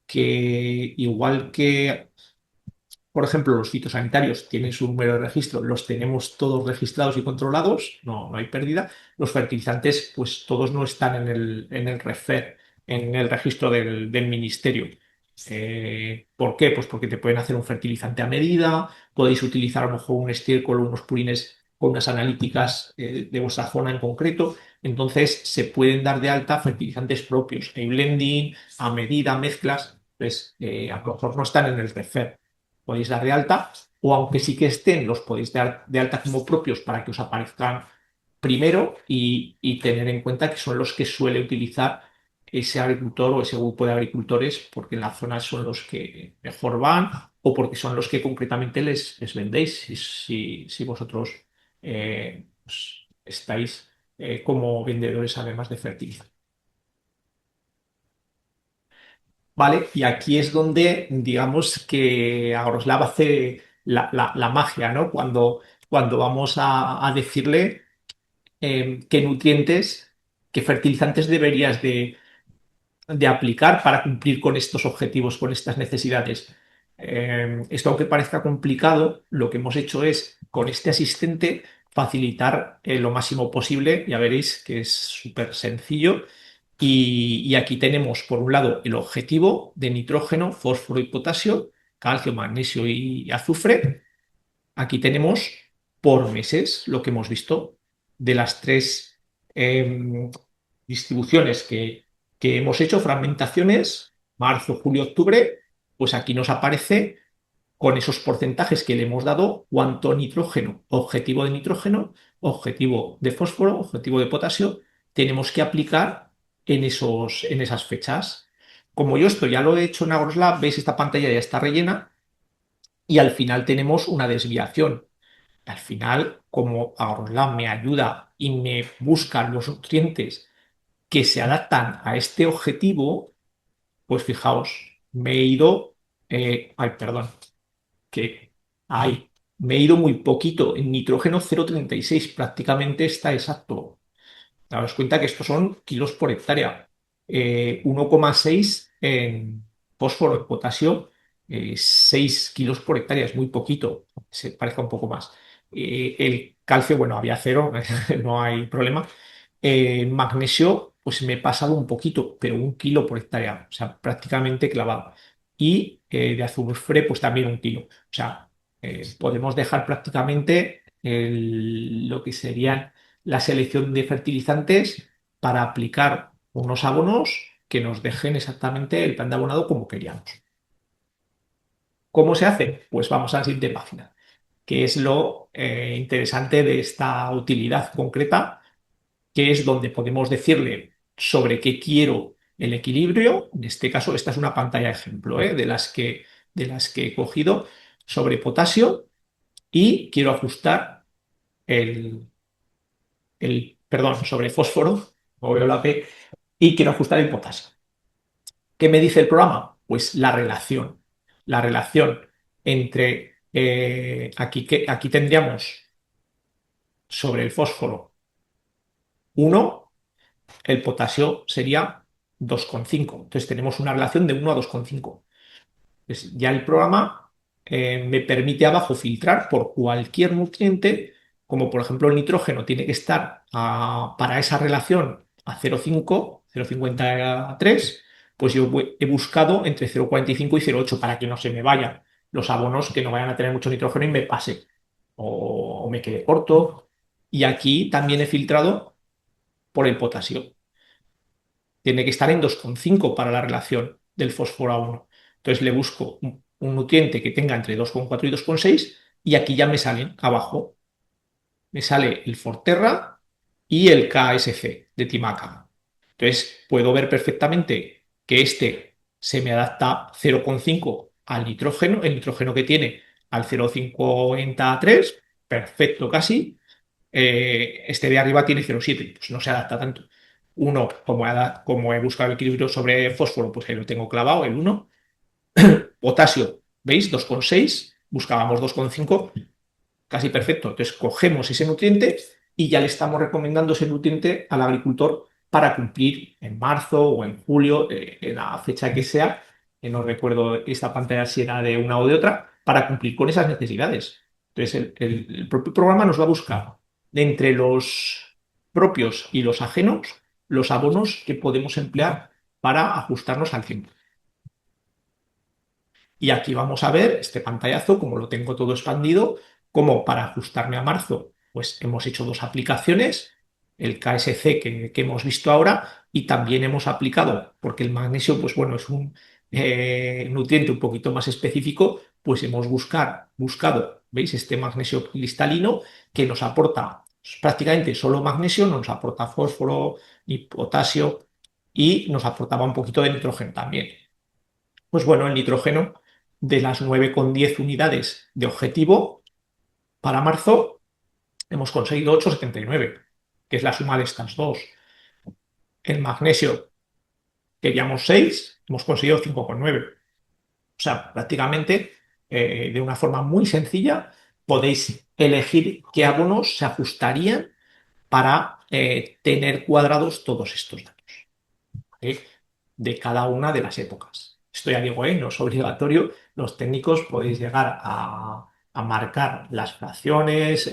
que igual que, por ejemplo, los fitosanitarios tienen su número de registro, los tenemos todos registrados y controlados, no hay pérdida. Los fertilizantes, pues todos no están en el REFER, en el registro del ministerio. ¿Por qué? Pues porque te pueden hacer un fertilizante a medida, podéis utilizar a lo mejor un estiércol o unos purines con unas analíticas de vuestra zona en concreto. Entonces se pueden dar de alta fertilizantes propios, hay blending, a medida, mezclas, pues a lo mejor no están en el REFER, podéis dar de alta, o aunque sí que estén, los podéis dar de alta como propios para que os aparezcan primero y tener en cuenta que son los que suele utilizar ese agricultor o ese grupo de agricultores porque en la zona son los que mejor van o porque son los que concretamente les vendéis si vosotros pues, estáis como vendedores además de fertilizantes. ¿Vale? Y aquí es donde, digamos, que Agroslab hace la magia, ¿no? Cuando vamos a decirle qué nutrientes, qué fertilizantes deberías de aplicar para cumplir con estos objetivos, con estas necesidades. Esto, aunque parezca complicado, lo que hemos hecho es, con este asistente, facilitar lo máximo posible. Ya veréis que es súper sencillo. Y aquí tenemos, por un lado, el objetivo de nitrógeno, fósforo y potasio, calcio, magnesio y azufre. Aquí tenemos por meses lo que hemos visto de las tres distribuciones que hemos hecho, fragmentaciones, marzo, julio, octubre, pues aquí nos aparece con esos porcentajes que le hemos dado cuánto nitrógeno, objetivo de nitrógeno, objetivo de fósforo, objetivo de potasio, tenemos que aplicar en esas fechas. Como yo esto ya lo he hecho en Agroslab, veis esta pantalla ya está rellena y al final tenemos una desviación. Al final, como Agroslab me ayuda y me busca los nutrientes que se adaptan a este objetivo, pues fijaos, me he ido, ay, perdón, que hay, me he ido muy poquito, en nitrógeno 0,36, prácticamente está exacto. Daos cuenta que estos son kilos por hectárea. 1,6 en fósforo, en potasio, 6 kilos por hectárea, es muy poquito, se parezca un poco más. El calcio, bueno, había cero, no hay problema. Magnesio, pues me he pasado un poquito, pero 1 kilo por hectárea, o sea, prácticamente clavado. Y de azufre, pues también 1 kilo. O sea, podemos dejar prácticamente lo que serían la selección de fertilizantes para aplicar unos abonos que nos dejen exactamente el plan de abonado como queríamos. ¿Cómo se hace? Pues vamos a la siguiente página, que es lo interesante de esta utilidad concreta, que es donde podemos decirle sobre qué quiero el equilibrio. En este caso, esta es una pantalla ejemplo de las que he cogido sobre potasio y quiero ajustar perdón, sobre fósforo, o veo la P, y quiero ajustar el potasio. ¿Qué me dice el programa? Pues la relación entre, aquí tendríamos sobre el fósforo 1, el potasio sería 2,5. Entonces tenemos una relación de 1 a 2,5. Pues ya el programa me permite abajo filtrar por cualquier nutriente, como por ejemplo el nitrógeno tiene que estar para esa relación a 0,5, 0,53, pues yo he buscado entre 0,45 y 0,8 para que no se me vayan los abonos que no vayan a tener mucho nitrógeno y me pase o me quede corto. Y aquí también he filtrado por el potasio, tiene que estar en 2,5 para la relación del fósforo a 1. Entonces le busco un nutriente que tenga entre 2,4 y 2,6 y aquí ya me salen abajo. Me sale el Forterra y el KSC de Timaca. Entonces puedo ver perfectamente que este se me adapta 0,5 al nitrógeno, el nitrógeno que tiene al 0,53, perfecto casi, este de arriba tiene 0,7, pues no se adapta tanto. Uno, como he buscado el equilibrio sobre fósforo, pues ahí lo tengo clavado, el uno. Potasio, ¿veis? 2,6, buscábamos 2,5, casi perfecto. Entonces cogemos ese nutriente y ya le estamos recomendando ese nutriente al agricultor para cumplir en marzo o en julio, en la fecha que sea, no recuerdo esta pantalla si era de una o de otra, para cumplir con esas necesidades. Entonces, el propio programa nos va a buscar de entre los propios y los ajenos los abonos que podemos emplear para ajustarnos al tiempo. Y aquí vamos a ver este pantallazo, como lo tengo todo expandido, como para ajustarme a marzo, pues hemos hecho dos aplicaciones, el KSC que hemos visto ahora, y también hemos aplicado, porque el magnesio, pues bueno, es un nutriente un poquito más específico, pues hemos buscado, ¿veis? Este magnesio cristalino que nos aporta prácticamente solo magnesio, no nos aporta fósforo ni potasio y nos aportaba un poquito de nitrógeno también. Pues bueno, el nitrógeno de las 9,10 unidades de objetivo para marzo hemos conseguido 8,79, que es la suma de estas dos. El magnesio queríamos 6, hemos conseguido 5,9. O sea, prácticamente de una forma muy sencilla podéis elegir qué abonos se ajustarían para tener cuadrados todos estos datos, ¿vale? De cada una de las épocas. Esto ya digo, no es obligatorio. Los técnicos podéis llegar a marcar las fracciones,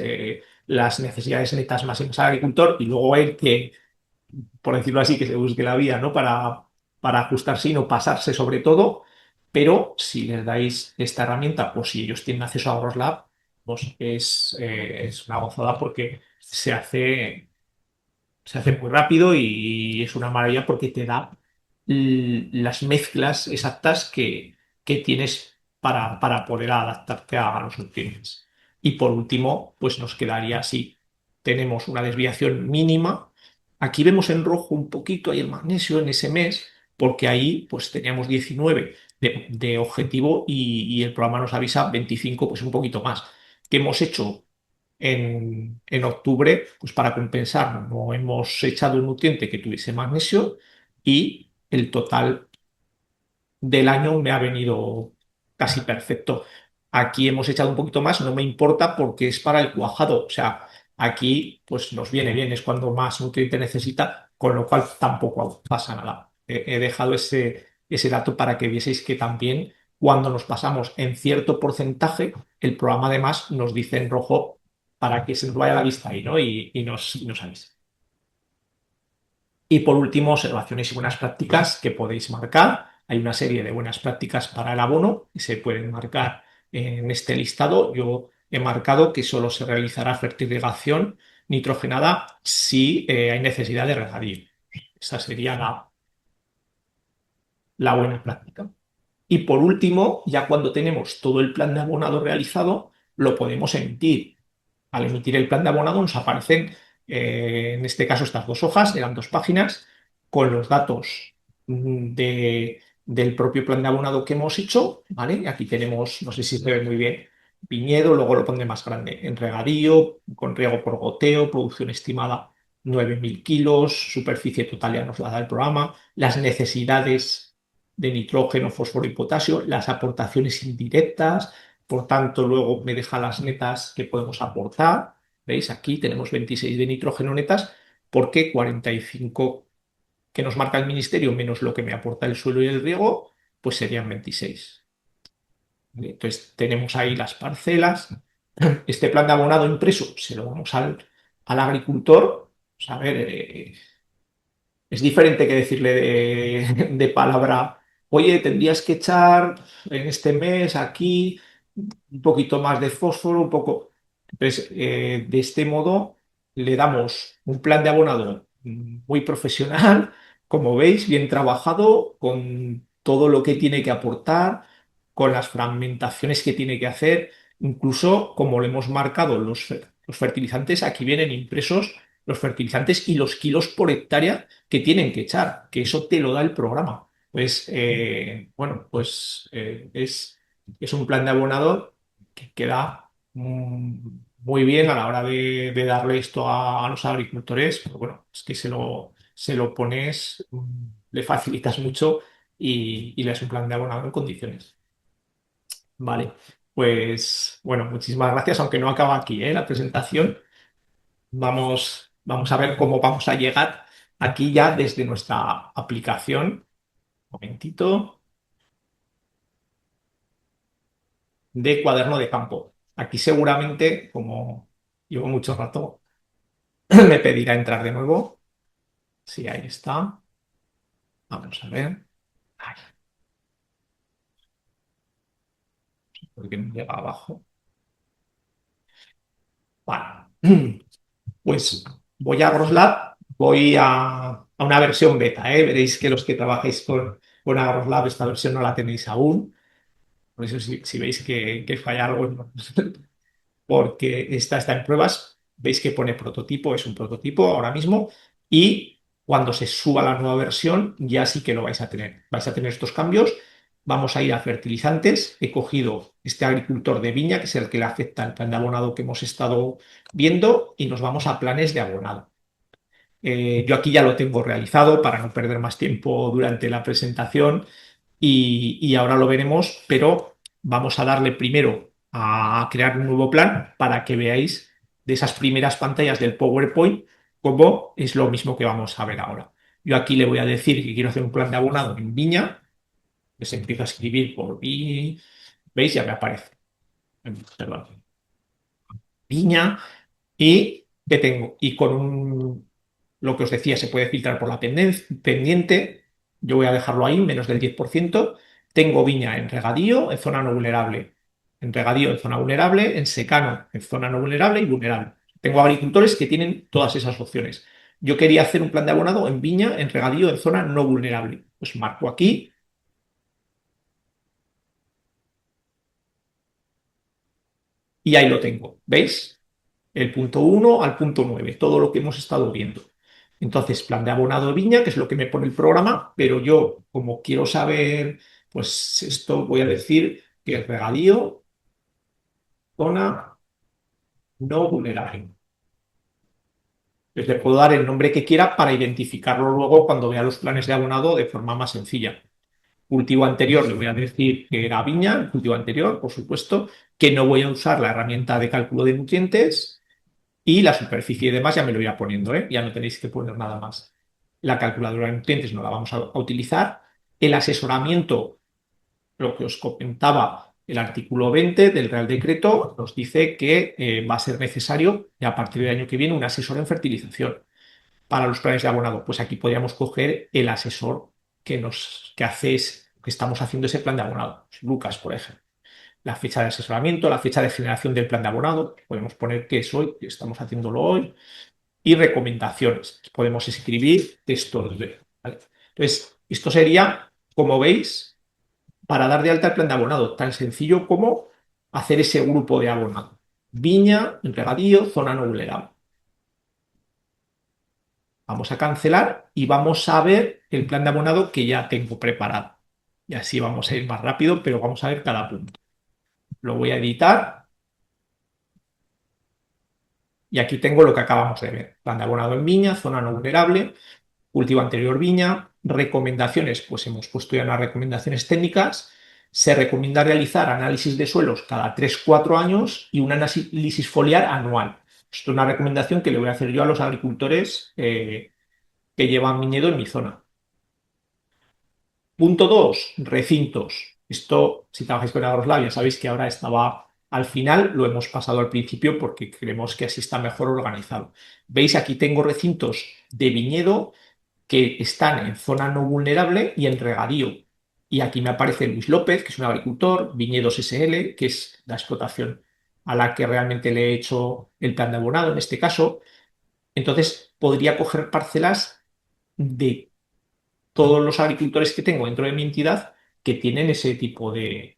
las necesidades netas máximas al agricultor y luego él que, por decirlo así, que se busque la vía, ¿no? Para ajustarse y no pasarse sobre todo. Pero si les dais esta herramienta, pues si ellos tienen acceso a Lab, pues es una gozada porque se hace muy rápido y es una maravilla porque te da las mezclas exactas que tienes para poder adaptarte a los nutrientes. Y por último, pues nos quedaría así. Tenemos una desviación mínima. Aquí vemos en rojo un poquito ahí el magnesio en ese mes, porque ahí pues teníamos 19 de objetivo y el programa nos avisa 25, pues un poquito más. ¿Qué hemos hecho? En octubre, pues para compensar, no hemos echado un nutriente que tuviese magnesio y el total del año me ha venido casi perfecto. Aquí hemos echado un poquito más, no me importa porque es para el cuajado. O sea, aquí pues nos viene bien, es cuando más nutriente necesita, con lo cual tampoco pasa nada. He dejado ese dato para que vieseis que también cuando nos pasamos en cierto porcentaje, el programa además nos dice en rojo para que se nos vaya la vista ahí, ¿no? Y nos avise. Y por último, observaciones y buenas prácticas que podéis marcar. Hay una serie de buenas prácticas para el abono que se pueden marcar en este listado. Yo he marcado que solo se realizará fertilización nitrogenada si hay necesidad de regadío. Esa sería la buena práctica. Y por último, ya cuando tenemos todo el plan de abonado realizado, lo podemos emitir. Al emitir el plan de abonado nos aparecen, en este caso, estas dos hojas, eran 2 páginas, con los datos del propio plan de abonado que hemos hecho, ¿vale? Y aquí tenemos, no sé si se ve muy bien, viñedo, luego lo pondré más grande, en regadío, con riego por goteo, producción estimada 9.000 kilos, superficie total ya nos la da el programa, las necesidades de nitrógeno, fósforo y potasio, las aportaciones indirectas, por tanto, luego me deja las netas que podemos aportar. ¿Veis? Aquí tenemos 26 de nitrógeno netas porque 45 que nos marca el ministerio menos lo que me aporta el suelo y el riego, pues serían 26. ¿Vale? Entonces tenemos ahí las parcelas. Este plan de abonado impreso se lo damos al agricultor. Pues, a ver, es diferente que decirle de palabra, oye, tendrías que echar en este mes aquí un poquito más de fósforo, un poco. Entonces, de este modo, le damos un plan de abonado muy profesional, como veis, bien trabajado, con todo lo que tiene que aportar, con las fragmentaciones que tiene que hacer, incluso como lo hemos marcado los fertilizantes, aquí vienen impresos los fertilizantes y los kilos por hectárea que tienen que echar, que eso te lo da el programa. Pues, bueno, pues es un plan de abonado que queda muy bien a la hora de darle esto a los agricultores. Pero bueno, es que se lo pones, le facilitas mucho y le das un plan de abonado en condiciones. Vale, pues bueno, muchísimas gracias, aunque no acaba aquí, la presentación. Vamos a ver cómo vamos a llegar aquí ya desde nuestra aplicación. Un momentito. de cuaderno de campo. Aquí seguramente, como llevo mucho rato, me pedirá entrar de nuevo. Sí, ahí está. Vamos a ver. Ay, porque me llega abajo. Vale. Pues voy a Agroslab, voy a una versión beta, ¿eh? Veréis que los que trabajáis con Agroslab esta versión no la tenéis aún. Por eso si veis que falla algo, porque esta está en pruebas, veis que pone prototipo, es un prototipo ahora mismo, y cuando se suba la nueva versión ya sí que lo vais a tener. Vais a tener estos cambios. Vamos a ir a fertilizantes. He cogido este agricultor de viña, que es el que le afecta al plan de abonado que hemos estado viendo, y nos vamos a planes de abonado. Yo aquí ya lo tengo realizado para no perder más tiempo durante la presentación y ahora lo veremos, pero vamos a darle primero a crear un nuevo plan para que veáis de esas primeras pantallas del PowerPoint cómo es lo mismo que vamos a ver ahora. Yo aquí le voy a decir que quiero hacer un plan de abonado en Viña, que se empieza a escribir por ¿veis? Ya me aparece. Perdón. Viña. ¿Y qué tengo? Y con lo que os decía, se puede filtrar por la pendiente. Yo voy a dejarlo ahí, menos del 10%. Tengo viña en regadío, en zona no vulnerable. En regadío, en zona vulnerable. En secano, en zona no vulnerable y vulnerable. Tengo agricultores que tienen todas esas opciones. Yo quería hacer un plan de abonado en viña, en regadío, en zona no vulnerable. Pues marco aquí y ahí lo tengo. ¿Veis? El punto 1 al punto 9, todo lo que hemos estado viendo. Entonces, plan de abonado de viña, que es lo que me pone el programa, pero yo, como quiero saber, pues esto voy a decir que el regadío, zona no vulnerable. Le puedo dar el nombre que quiera para identificarlo luego cuando vea los planes de abonado de forma más sencilla. Cultivo anterior, le voy a decir que era viña, el cultivo anterior, por supuesto, que no voy a usar la herramienta de cálculo de nutrientes. Y la superficie y demás ya me lo irá poniendo, ¿eh? Ya no tenéis que poner nada más. La calculadora de nutrientes no la vamos a utilizar. El asesoramiento, lo que os comentaba, el artículo 20 del Real Decreto nos dice que va a ser necesario, y a partir del año que viene, un asesor en fertilización para los planes de abonado. Pues aquí podríamos coger el asesor que que estamos haciendo ese plan de abonado. Lucas, por ejemplo. La fecha de asesoramiento, la fecha de generación del plan de abonado, podemos poner que es hoy, que estamos haciéndolo hoy, y recomendaciones. Podemos escribir textos de. ¿Vale? Entonces, esto sería, como veis, para dar de alta el plan de abonado, tan sencillo como hacer ese grupo de abonado. Viña, regadío, zona no vulnerable. Vamos a cancelar y vamos a ver el plan de abonado que ya tengo preparado. Y así vamos a ir más rápido, pero vamos a ver cada punto. Lo voy a editar y aquí tengo lo que acabamos de ver. Plan de abonado en Viña, zona no vulnerable, cultivo anterior viña, recomendaciones, pues hemos puesto ya unas recomendaciones técnicas. Se recomienda realizar análisis de suelos cada 3-4 años y un análisis foliar anual. Esto es una recomendación que le voy a hacer yo a los agricultores que llevan viñedo en mi zona. Punto 2, recintos. Esto, si trabajáis con Agroslab, ya sabéis que ahora estaba al final, lo hemos pasado al principio porque creemos que así está mejor organizado. Veis, aquí tengo recintos de viñedo que están en zona no vulnerable y en regadío. Y aquí me aparece Luis López, que es un agricultor, Viñedos SL, que es la explotación a la que realmente le he hecho el plan de abonado en este caso. Entonces, podría coger parcelas de todos los agricultores que tengo dentro de mi entidad que tienen ese tipo eh,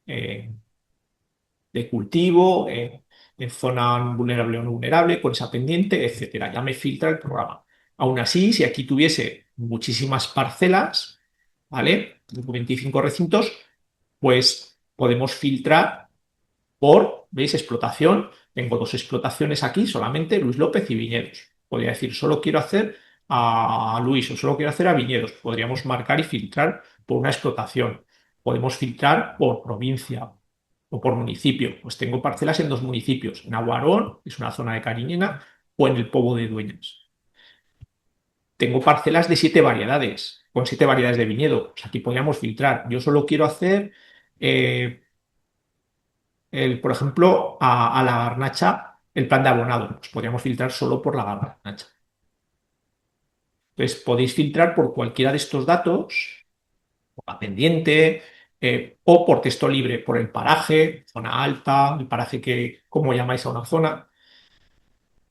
de cultivo, en zona vulnerable o no vulnerable, con esa pendiente, etcétera. Ya me filtra el programa. Aún así, si aquí tuviese muchísimas parcelas, ¿vale? 25 recintos, pues podemos filtrar por, ¿veis? Explotación. Tengo dos explotaciones aquí solamente, Luis López y Viñedos. Podría decir, solo quiero hacer a Luis o solo quiero hacer a Viñedos. Podríamos marcar y filtrar por una explotación. Podemos filtrar por provincia o por municipio. Pues tengo parcelas en dos municipios, en Aguarón, que es una zona de Cariñena, o en el Pobo de Dueñas. Tengo parcelas de 7 variedades, con 7 variedades de viñedo. Pues aquí podríamos filtrar. Yo solo quiero hacer por ejemplo, a la garnacha, el plan de abonado, pues podríamos filtrar solo por la garnacha. Entonces, podéis filtrar por cualquiera de estos datos, por la pendiente, o por texto libre, por el paraje, zona alta, el paraje que, como llamáis a una zona,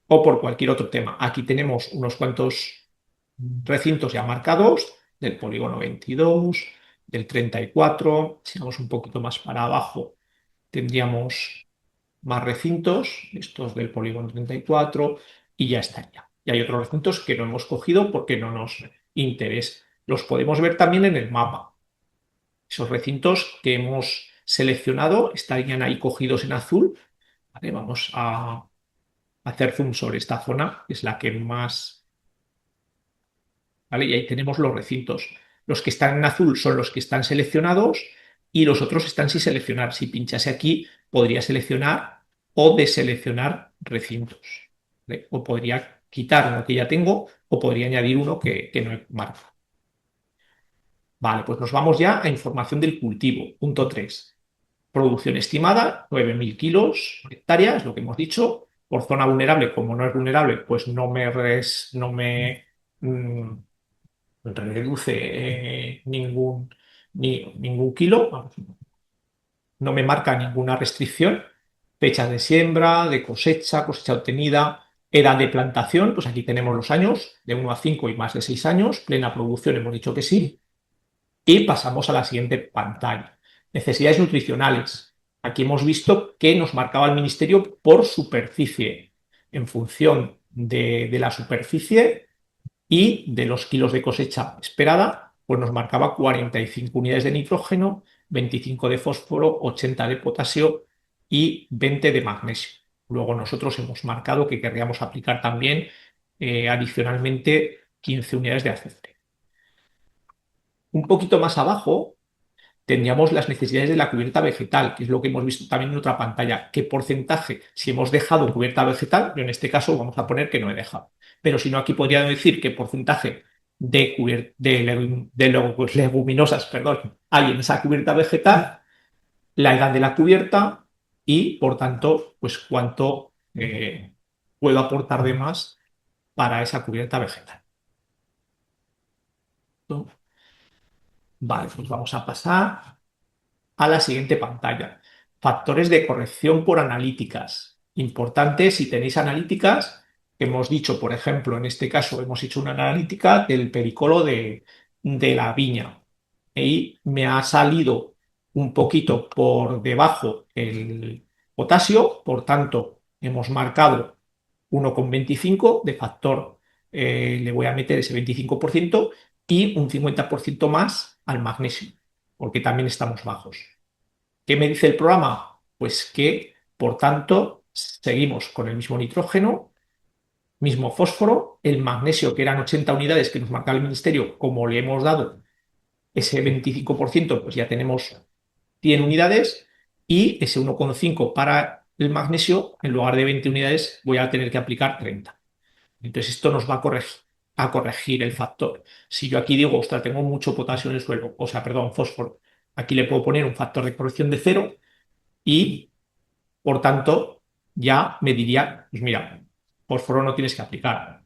o por cualquier otro tema. Aquí tenemos unos cuantos recintos ya marcados, del polígono 22, del 34, si vamos un poquito más para abajo, tendríamos más recintos, estos del polígono 34, y ya estaría. Y hay otros recintos que no hemos cogido porque no nos interesa. Los podemos ver también en el mapa. Esos recintos que hemos seleccionado estarían ahí cogidos en azul. Vale, vamos a hacer zoom sobre esta zona, que es la que más... ¿Vale? Y ahí tenemos los recintos. Los que están en azul son los que están seleccionados y los otros están sin seleccionar. Si pinchase aquí, podría seleccionar o deseleccionar recintos. ¿Vale? O podría quitar uno que ya tengo o podría añadir uno que no he marcado. Vale, pues nos vamos ya a información del cultivo. Punto 3. Producción estimada, 9.000 kilos por hectárea, es lo que hemos dicho. Por zona vulnerable, como no es vulnerable, pues no me mm, reduce ningún kilo, vamos, no me marca ninguna restricción. Fechas de siembra, de cosecha, cosecha obtenida, edad de plantación, pues aquí tenemos los años, de 1 a 5 y más de 6 años. Plena producción, hemos dicho que sí. Y pasamos a la siguiente pantalla. Necesidades nutricionales. Aquí hemos visto que nos marcaba el ministerio por superficie. En función de la superficie y de los kilos de cosecha esperada, pues nos marcaba 45 unidades de nitrógeno, 25 de fósforo, 80 de potasio y 20 de magnesio. Luego nosotros hemos marcado que querríamos aplicar también adicionalmente 15 unidades de azufre. Un poquito más abajo tendríamos las necesidades de la cubierta vegetal, que es lo que hemos visto también en otra pantalla. ¿Qué porcentaje? Si hemos dejado cubierta vegetal, yo en este caso vamos a poner que no he dejado. Pero si no, aquí podría decir qué porcentaje de leguminosas, perdón, hay en esa cubierta vegetal, la edad de la cubierta y, por tanto, pues cuánto puedo aportar de más para esa cubierta vegetal. Vale, pues vamos a pasar a la siguiente pantalla. Factores de corrección por analíticas. Importante si tenéis analíticas, hemos dicho, por ejemplo, en este caso hemos hecho una analítica del pericolo de la viña y me ha salido un poquito por debajo el potasio, por tanto hemos marcado 1,25 de factor, le voy a meter ese 25% y un 50% más al magnesio, porque también estamos bajos. ¿Qué me dice el programa? Pues que, por tanto, seguimos con el mismo nitrógeno, mismo fósforo, el magnesio, que eran 80 unidades que nos marcaba el ministerio, como le hemos dado ese 25%, pues ya tenemos 100 unidades y ese 1,5 para el magnesio, en lugar de 20 unidades, voy a tener que aplicar 30. Entonces, esto nos va a corregir el factor. Si yo aquí digo, ostras, tengo mucho potasio en el suelo, o sea, perdón, fósforo, aquí le puedo poner un factor de corrección de 0 y, por tanto, ya me diría, pues mira, fósforo no tienes que aplicar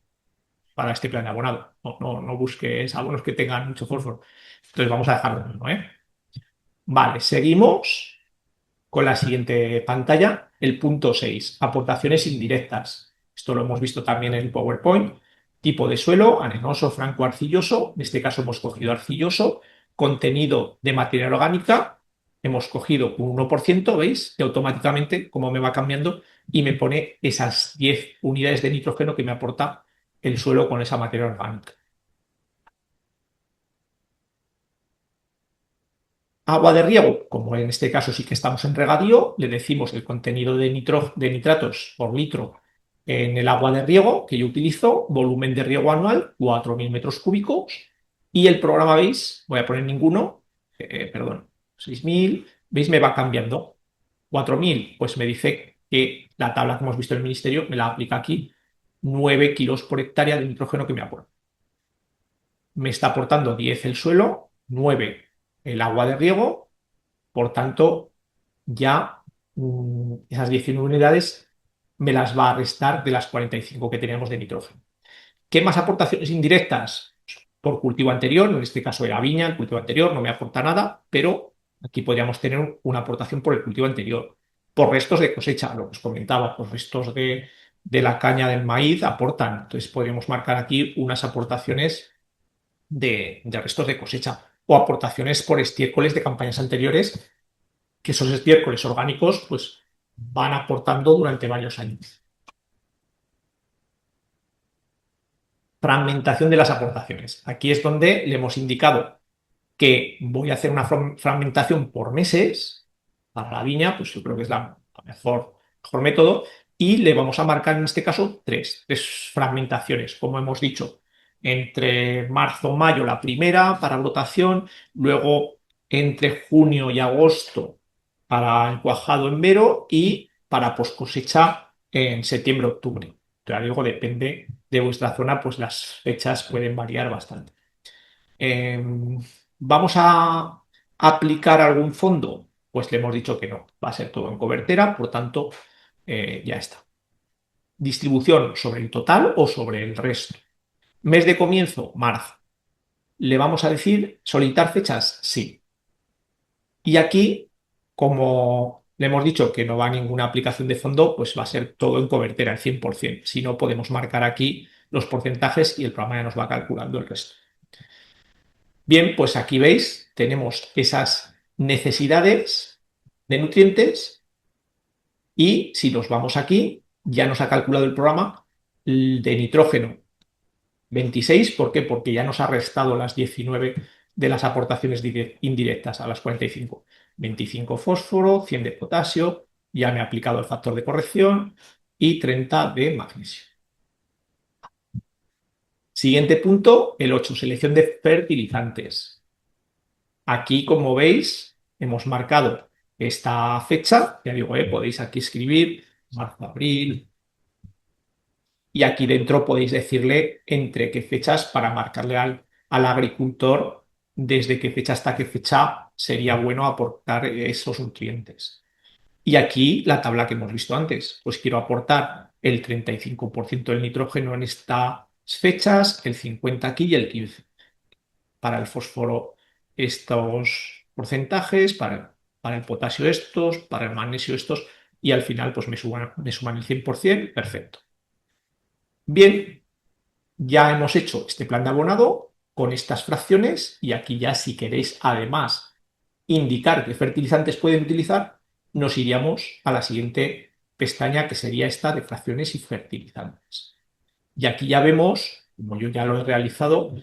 para este plan de abonado. No busques abonos que tengan mucho fósforo. Entonces vamos a dejarlo mismo, ¿eh? Vale, seguimos con la siguiente pantalla, el punto 6, aportaciones indirectas. Esto lo hemos visto también en el PowerPoint. Tipo de suelo, arenoso, franco, arcilloso. En este caso hemos cogido arcilloso. Contenido de materia orgánica, hemos cogido un 1%, ¿veis? Y automáticamente, como me va cambiando, y me pone esas 10 unidades de nitrógeno que me aporta el suelo con esa materia orgánica. Agua de riego, como en este caso sí que estamos en regadío, le decimos el contenido de nitratos por litro en el agua de riego que yo utilizo, volumen de riego anual, 4.000 metros cúbicos, y el programa, ¿veis? Voy a poner ninguno, perdón, 6.000, ¿veis? Me va cambiando. 4.000, pues me dice que la tabla que hemos visto en el ministerio me la aplica aquí, 9 kilos por hectárea de nitrógeno que me aporta. Me está aportando 10 el suelo, 9 el agua de riego, por tanto, ya esas 19 unidades me las va a restar de las 45 que teníamos de nitrógeno. ¿Qué más aportaciones indirectas? Por cultivo anterior, en este caso era viña, el cultivo anterior no me aporta nada, pero aquí podríamos tener una aportación por el cultivo anterior. Por restos de cosecha, lo que os comentaba, por restos de la caña del maíz aportan. Entonces podríamos marcar aquí unas aportaciones de restos de cosecha o aportaciones por estiércoles de campañas anteriores, que esos estiércoles orgánicos pues van aportando durante varios años. Fragmentación de las aportaciones. Aquí es donde le hemos indicado que voy a hacer una fragmentación por meses para la viña, pues yo creo que es la mejor método, y le vamos a marcar en este caso tres fragmentaciones, como hemos dicho, entre marzo-mayo la primera para brotación, luego entre junio y agosto para el cuajado en vero y para post cosecha en septiembre-octubre. Pero digo, depende de vuestra zona, pues las fechas pueden variar bastante. Eh, ¿Vamos a aplicar algún fondo? Pues le hemos dicho que no, va a ser todo en cobertera, por tanto, ya está. Distribución sobre el total o sobre el resto. Mes de comienzo, marzo. ¿Le vamos a decir solicitar fechas? Sí. Y aquí, como le hemos dicho que no va ninguna aplicación de fondo, pues va a ser todo en cobertera, el 100%. Si no, podemos marcar aquí los porcentajes y el programa ya nos va calculando el resto. Bien, pues aquí veis, tenemos esas necesidades de nutrientes y si nos vamos aquí, ya nos ha calculado el programa de nitrógeno 26. ¿Por qué? Porque ya nos ha restado las 19 de las aportaciones indirectas a las 45. 25 fósforo, 100 de potasio, ya me ha aplicado el factor de corrección y 30 de magnesio. Siguiente punto, el 8, selección de fertilizantes. Aquí, como veis, hemos marcado esta fecha, ya digo, podéis aquí escribir marzo, abril, y aquí dentro podéis decirle entre qué fechas para marcarle al agricultor desde qué fecha hasta qué fecha sería bueno aportar esos nutrientes. Y aquí la tabla que hemos visto antes, pues quiero aportar el 35% del nitrógeno en estas fechas, el 50% aquí y el 15% para el fósforo estos porcentajes, para el potasio estos, para el magnesio estos, y al final pues me suman el 100%, perfecto. Bien, ya hemos hecho este plan de abonado con estas fracciones y aquí ya si queréis además indicar qué fertilizantes pueden utilizar, nos iríamos a la siguiente pestaña que sería esta de fracciones y fertilizantes. Y aquí ya vemos, como yo ya lo he realizado,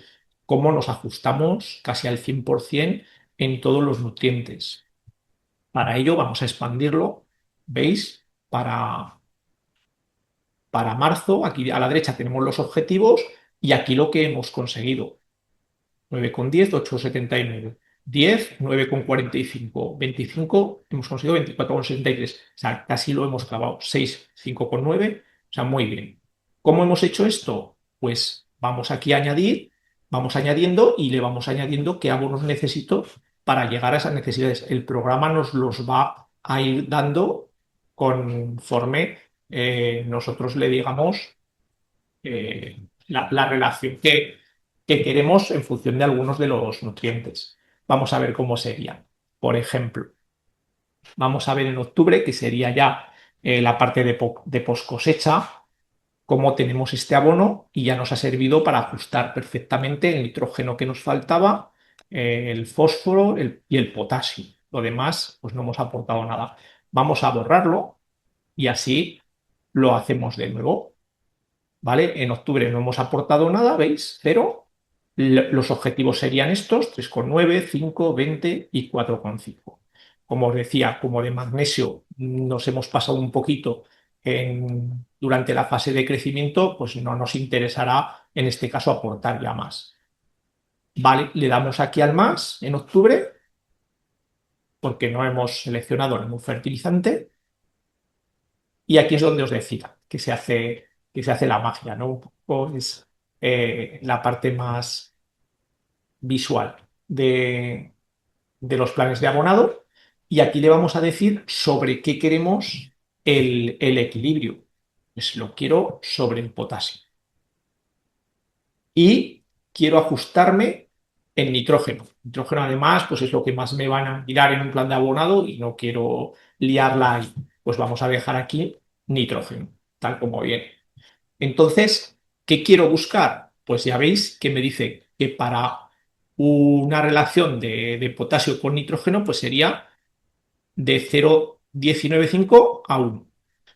cómo nos ajustamos casi al 100% en todos los nutrientes. Para ello vamos a expandirlo, ¿veis? Para marzo, aquí a la derecha tenemos los objetivos y aquí lo que hemos conseguido. 9,10, 8,79. 10, 9,45. 25, hemos conseguido 24,63. O sea, casi lo hemos clavado. 6, 5,9. O sea, muy bien. ¿Cómo hemos hecho esto? Pues vamos aquí a añadir, vamos añadiendo y le vamos añadiendo qué abonos necesito para llegar a esas necesidades. El programa nos los va a ir dando conforme nosotros le digamos la relación que queremos en función de algunos de los nutrientes. Vamos a ver cómo sería. Por ejemplo, vamos a ver en octubre, que sería ya la parte de post cosecha, cómo tenemos este abono y ya nos ha servido para ajustar perfectamente el nitrógeno que nos faltaba, el fósforo y el potasio. Lo demás, pues no hemos aportado nada. Vamos a borrarlo y así lo hacemos de nuevo. ¿Vale? En octubre no hemos aportado nada, ¿veis? Pero los objetivos serían estos, 3,9, 5, 20 y 4,5. Como os decía, como de magnesio nos hemos pasado un poquito durante la fase de crecimiento, pues no nos interesará en este caso aportar ya más. Vale, le damos aquí al más en octubre, porque no hemos seleccionado ningún fertilizante, y aquí es donde os decía que se hace la magia, ¿no? Un poco es la parte más visual de los planes de abonado. y aquí le vamos a decir sobre qué queremos el equilibrio. Pues lo quiero sobre el potasio. Y quiero ajustarme en nitrógeno. Nitrógeno además pues es lo que más me van a mirar en un plan de abonado y no quiero liarla ahí. Pues vamos a dejar aquí nitrógeno, tal como viene. Entonces, ¿qué quiero buscar? Pues ya veis que me dice que para una relación de potasio con nitrógeno pues sería de 0,195 a 1.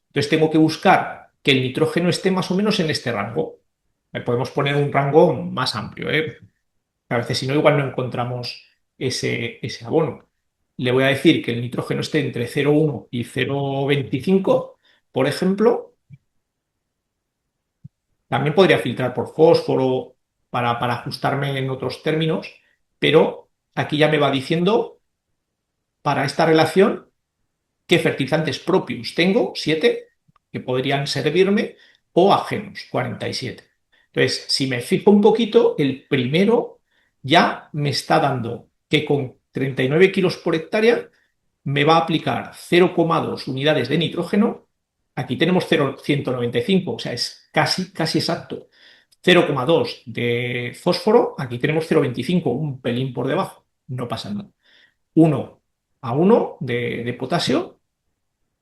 Entonces tengo que buscar que el nitrógeno esté más o menos en este rango. Podemos poner un rango más amplio, ¿eh? A veces si no, igual no encontramos ese abono. Le voy a decir que el nitrógeno esté entre 0,1 y 0,25, por ejemplo. También podría filtrar por fósforo para ajustarme en otros términos, pero aquí ya me va diciendo para esta relación qué fertilizantes propios tengo, 7, que podrían servirme, o ajenos, 47. Entonces, si me fijo un poquito, el primero ya me está dando que con 39 kilos por hectárea me va a aplicar 0,2 unidades de nitrógeno. Aquí tenemos 0,195, o sea, es casi, casi exacto. 0,2 de fósforo, aquí tenemos 0,25, un pelín por debajo, no pasa nada. 1 a 1 de potasio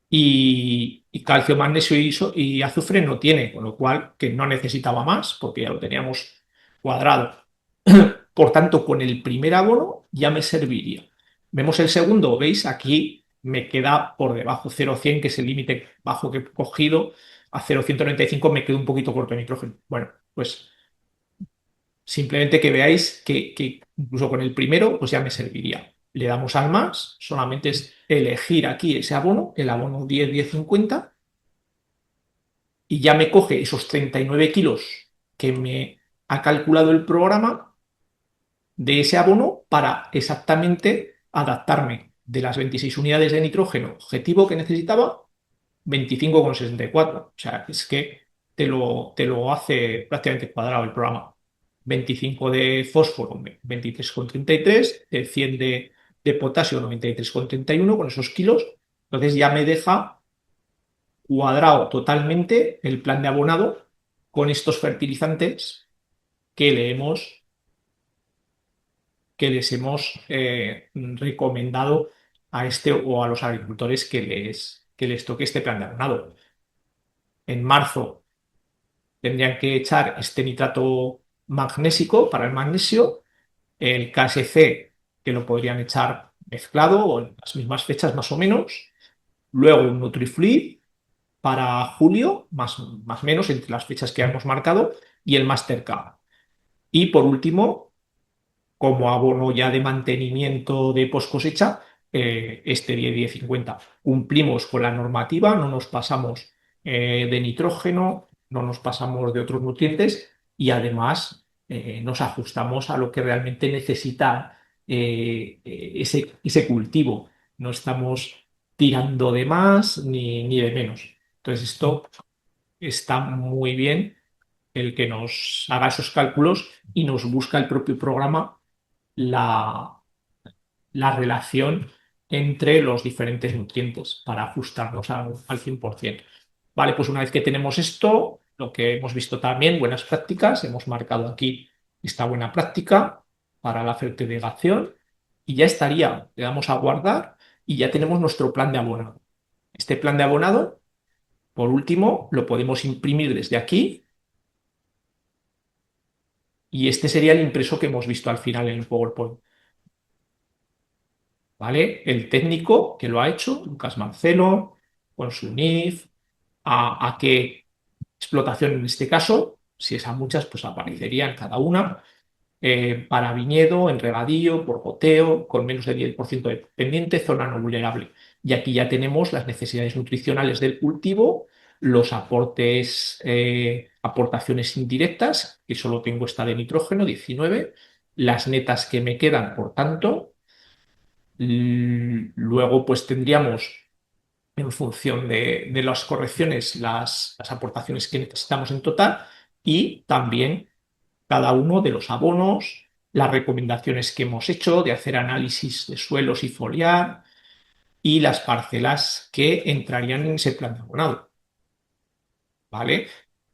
y calcio, magnesio y azufre no tiene, con lo cual que no necesitaba más porque ya lo teníamos cuadrado. Por tanto, con el primer abono ya me serviría. Vemos el segundo, ¿veis? Aquí me queda por debajo 0,100, que es el límite bajo que he cogido. A 0,195 me quedo un poquito corto de nitrógeno. Bueno, pues simplemente que veáis que incluso con el primero, pues ya me serviría. Le damos al más, solamente es elegir aquí ese abono, el abono 10-10-50, y ya me coge esos 39 kilos que me ha calculado el programa de ese abono para exactamente adaptarme de las 26 unidades de nitrógeno objetivo que necesitaba, 25,64. O sea, es que te lo hace prácticamente cuadrado el programa. 25 de fósforo, 23,33, 100 de potasio, 93,31 con esos kilos. Entonces ya me deja cuadrado totalmente el plan de abonado con estos fertilizantes que que les hemos recomendado a este o a los agricultores que les toque este plan de abonado. En marzo tendrían que echar este nitrato magnésico para el magnesio, el KSC, que lo podrían echar mezclado o en las mismas fechas más o menos, luego un Nutrifluid para julio, más o menos entre las fechas que hemos marcado, y el Mastercard. Y por último, como abono ya de mantenimiento de post cosecha, este 10-10-50. Cumplimos con la normativa, no nos pasamos de nitrógeno, no nos pasamos de otros nutrientes y además nos ajustamos a lo que realmente necesita ese cultivo. No estamos tirando de más ni de menos. Entonces esto está muy bien el que nos haga esos cálculos y nos busca el propio programa la, la relación entre los diferentes nutrientes para ajustarnos al 100%. Vale, pues una vez que tenemos esto, lo que hemos visto también, buenas prácticas, hemos marcado aquí esta buena práctica para la fertilización y ya estaría. Le damos a guardar y ya tenemos nuestro plan de abonado. Este plan de abonado, por último, lo podemos imprimir desde aquí y este sería el impreso que hemos visto al final en el PowerPoint. ¿Vale? El técnico que lo ha hecho, Lucas Marcelo, con su NIF, a qué explotación en este caso, si es a muchas, pues aparecerían cada una, para viñedo, en regadío, por goteo, con menos del 10% de pendiente, zona no vulnerable. Y aquí ya tenemos las necesidades nutricionales del cultivo, los aportes, aportaciones indirectas, que solo tengo esta de nitrógeno, 19, las netas que me quedan, por tanto. Luego, pues tendríamos, en función de las correcciones, las aportaciones que necesitamos en total y también cada uno de los abonos, las recomendaciones que hemos hecho de hacer análisis de suelos y foliar, y las parcelas que entrarían en ese plan de abonado, ¿vale?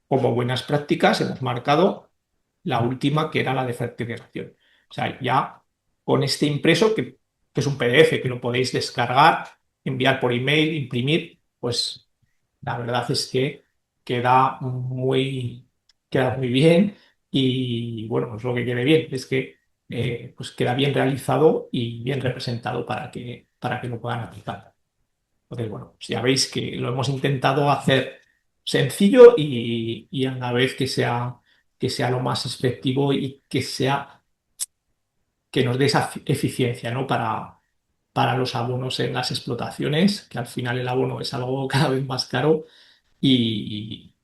Como buenas prácticas hemos marcado la última, que era la de fertilización. O sea, ya con este impreso, que es un PDF que lo podéis descargar, enviar por email, imprimir, pues la verdad es que queda muy, queda muy bien y bueno, pues lo que quede bien es que pues queda bien realizado y bien representado para que lo puedan aplicar. Entonces, bueno, pues ya veis que lo hemos intentado hacer sencillo y a la vez que sea lo más efectivo y que nos dé esa eficiencia, ¿no? Para los abonos en las explotaciones, que al final el abono es algo cada vez más caro y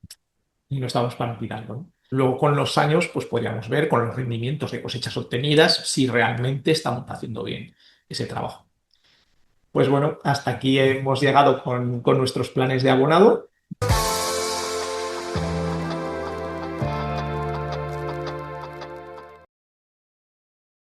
no estamos para olvidarlo, ¿no? Luego, con los años, pues podríamos ver con los rendimientos de cosechas obtenidas si realmente estamos haciendo bien ese trabajo. Pues bueno, hasta aquí hemos llegado con nuestros planes de abonado.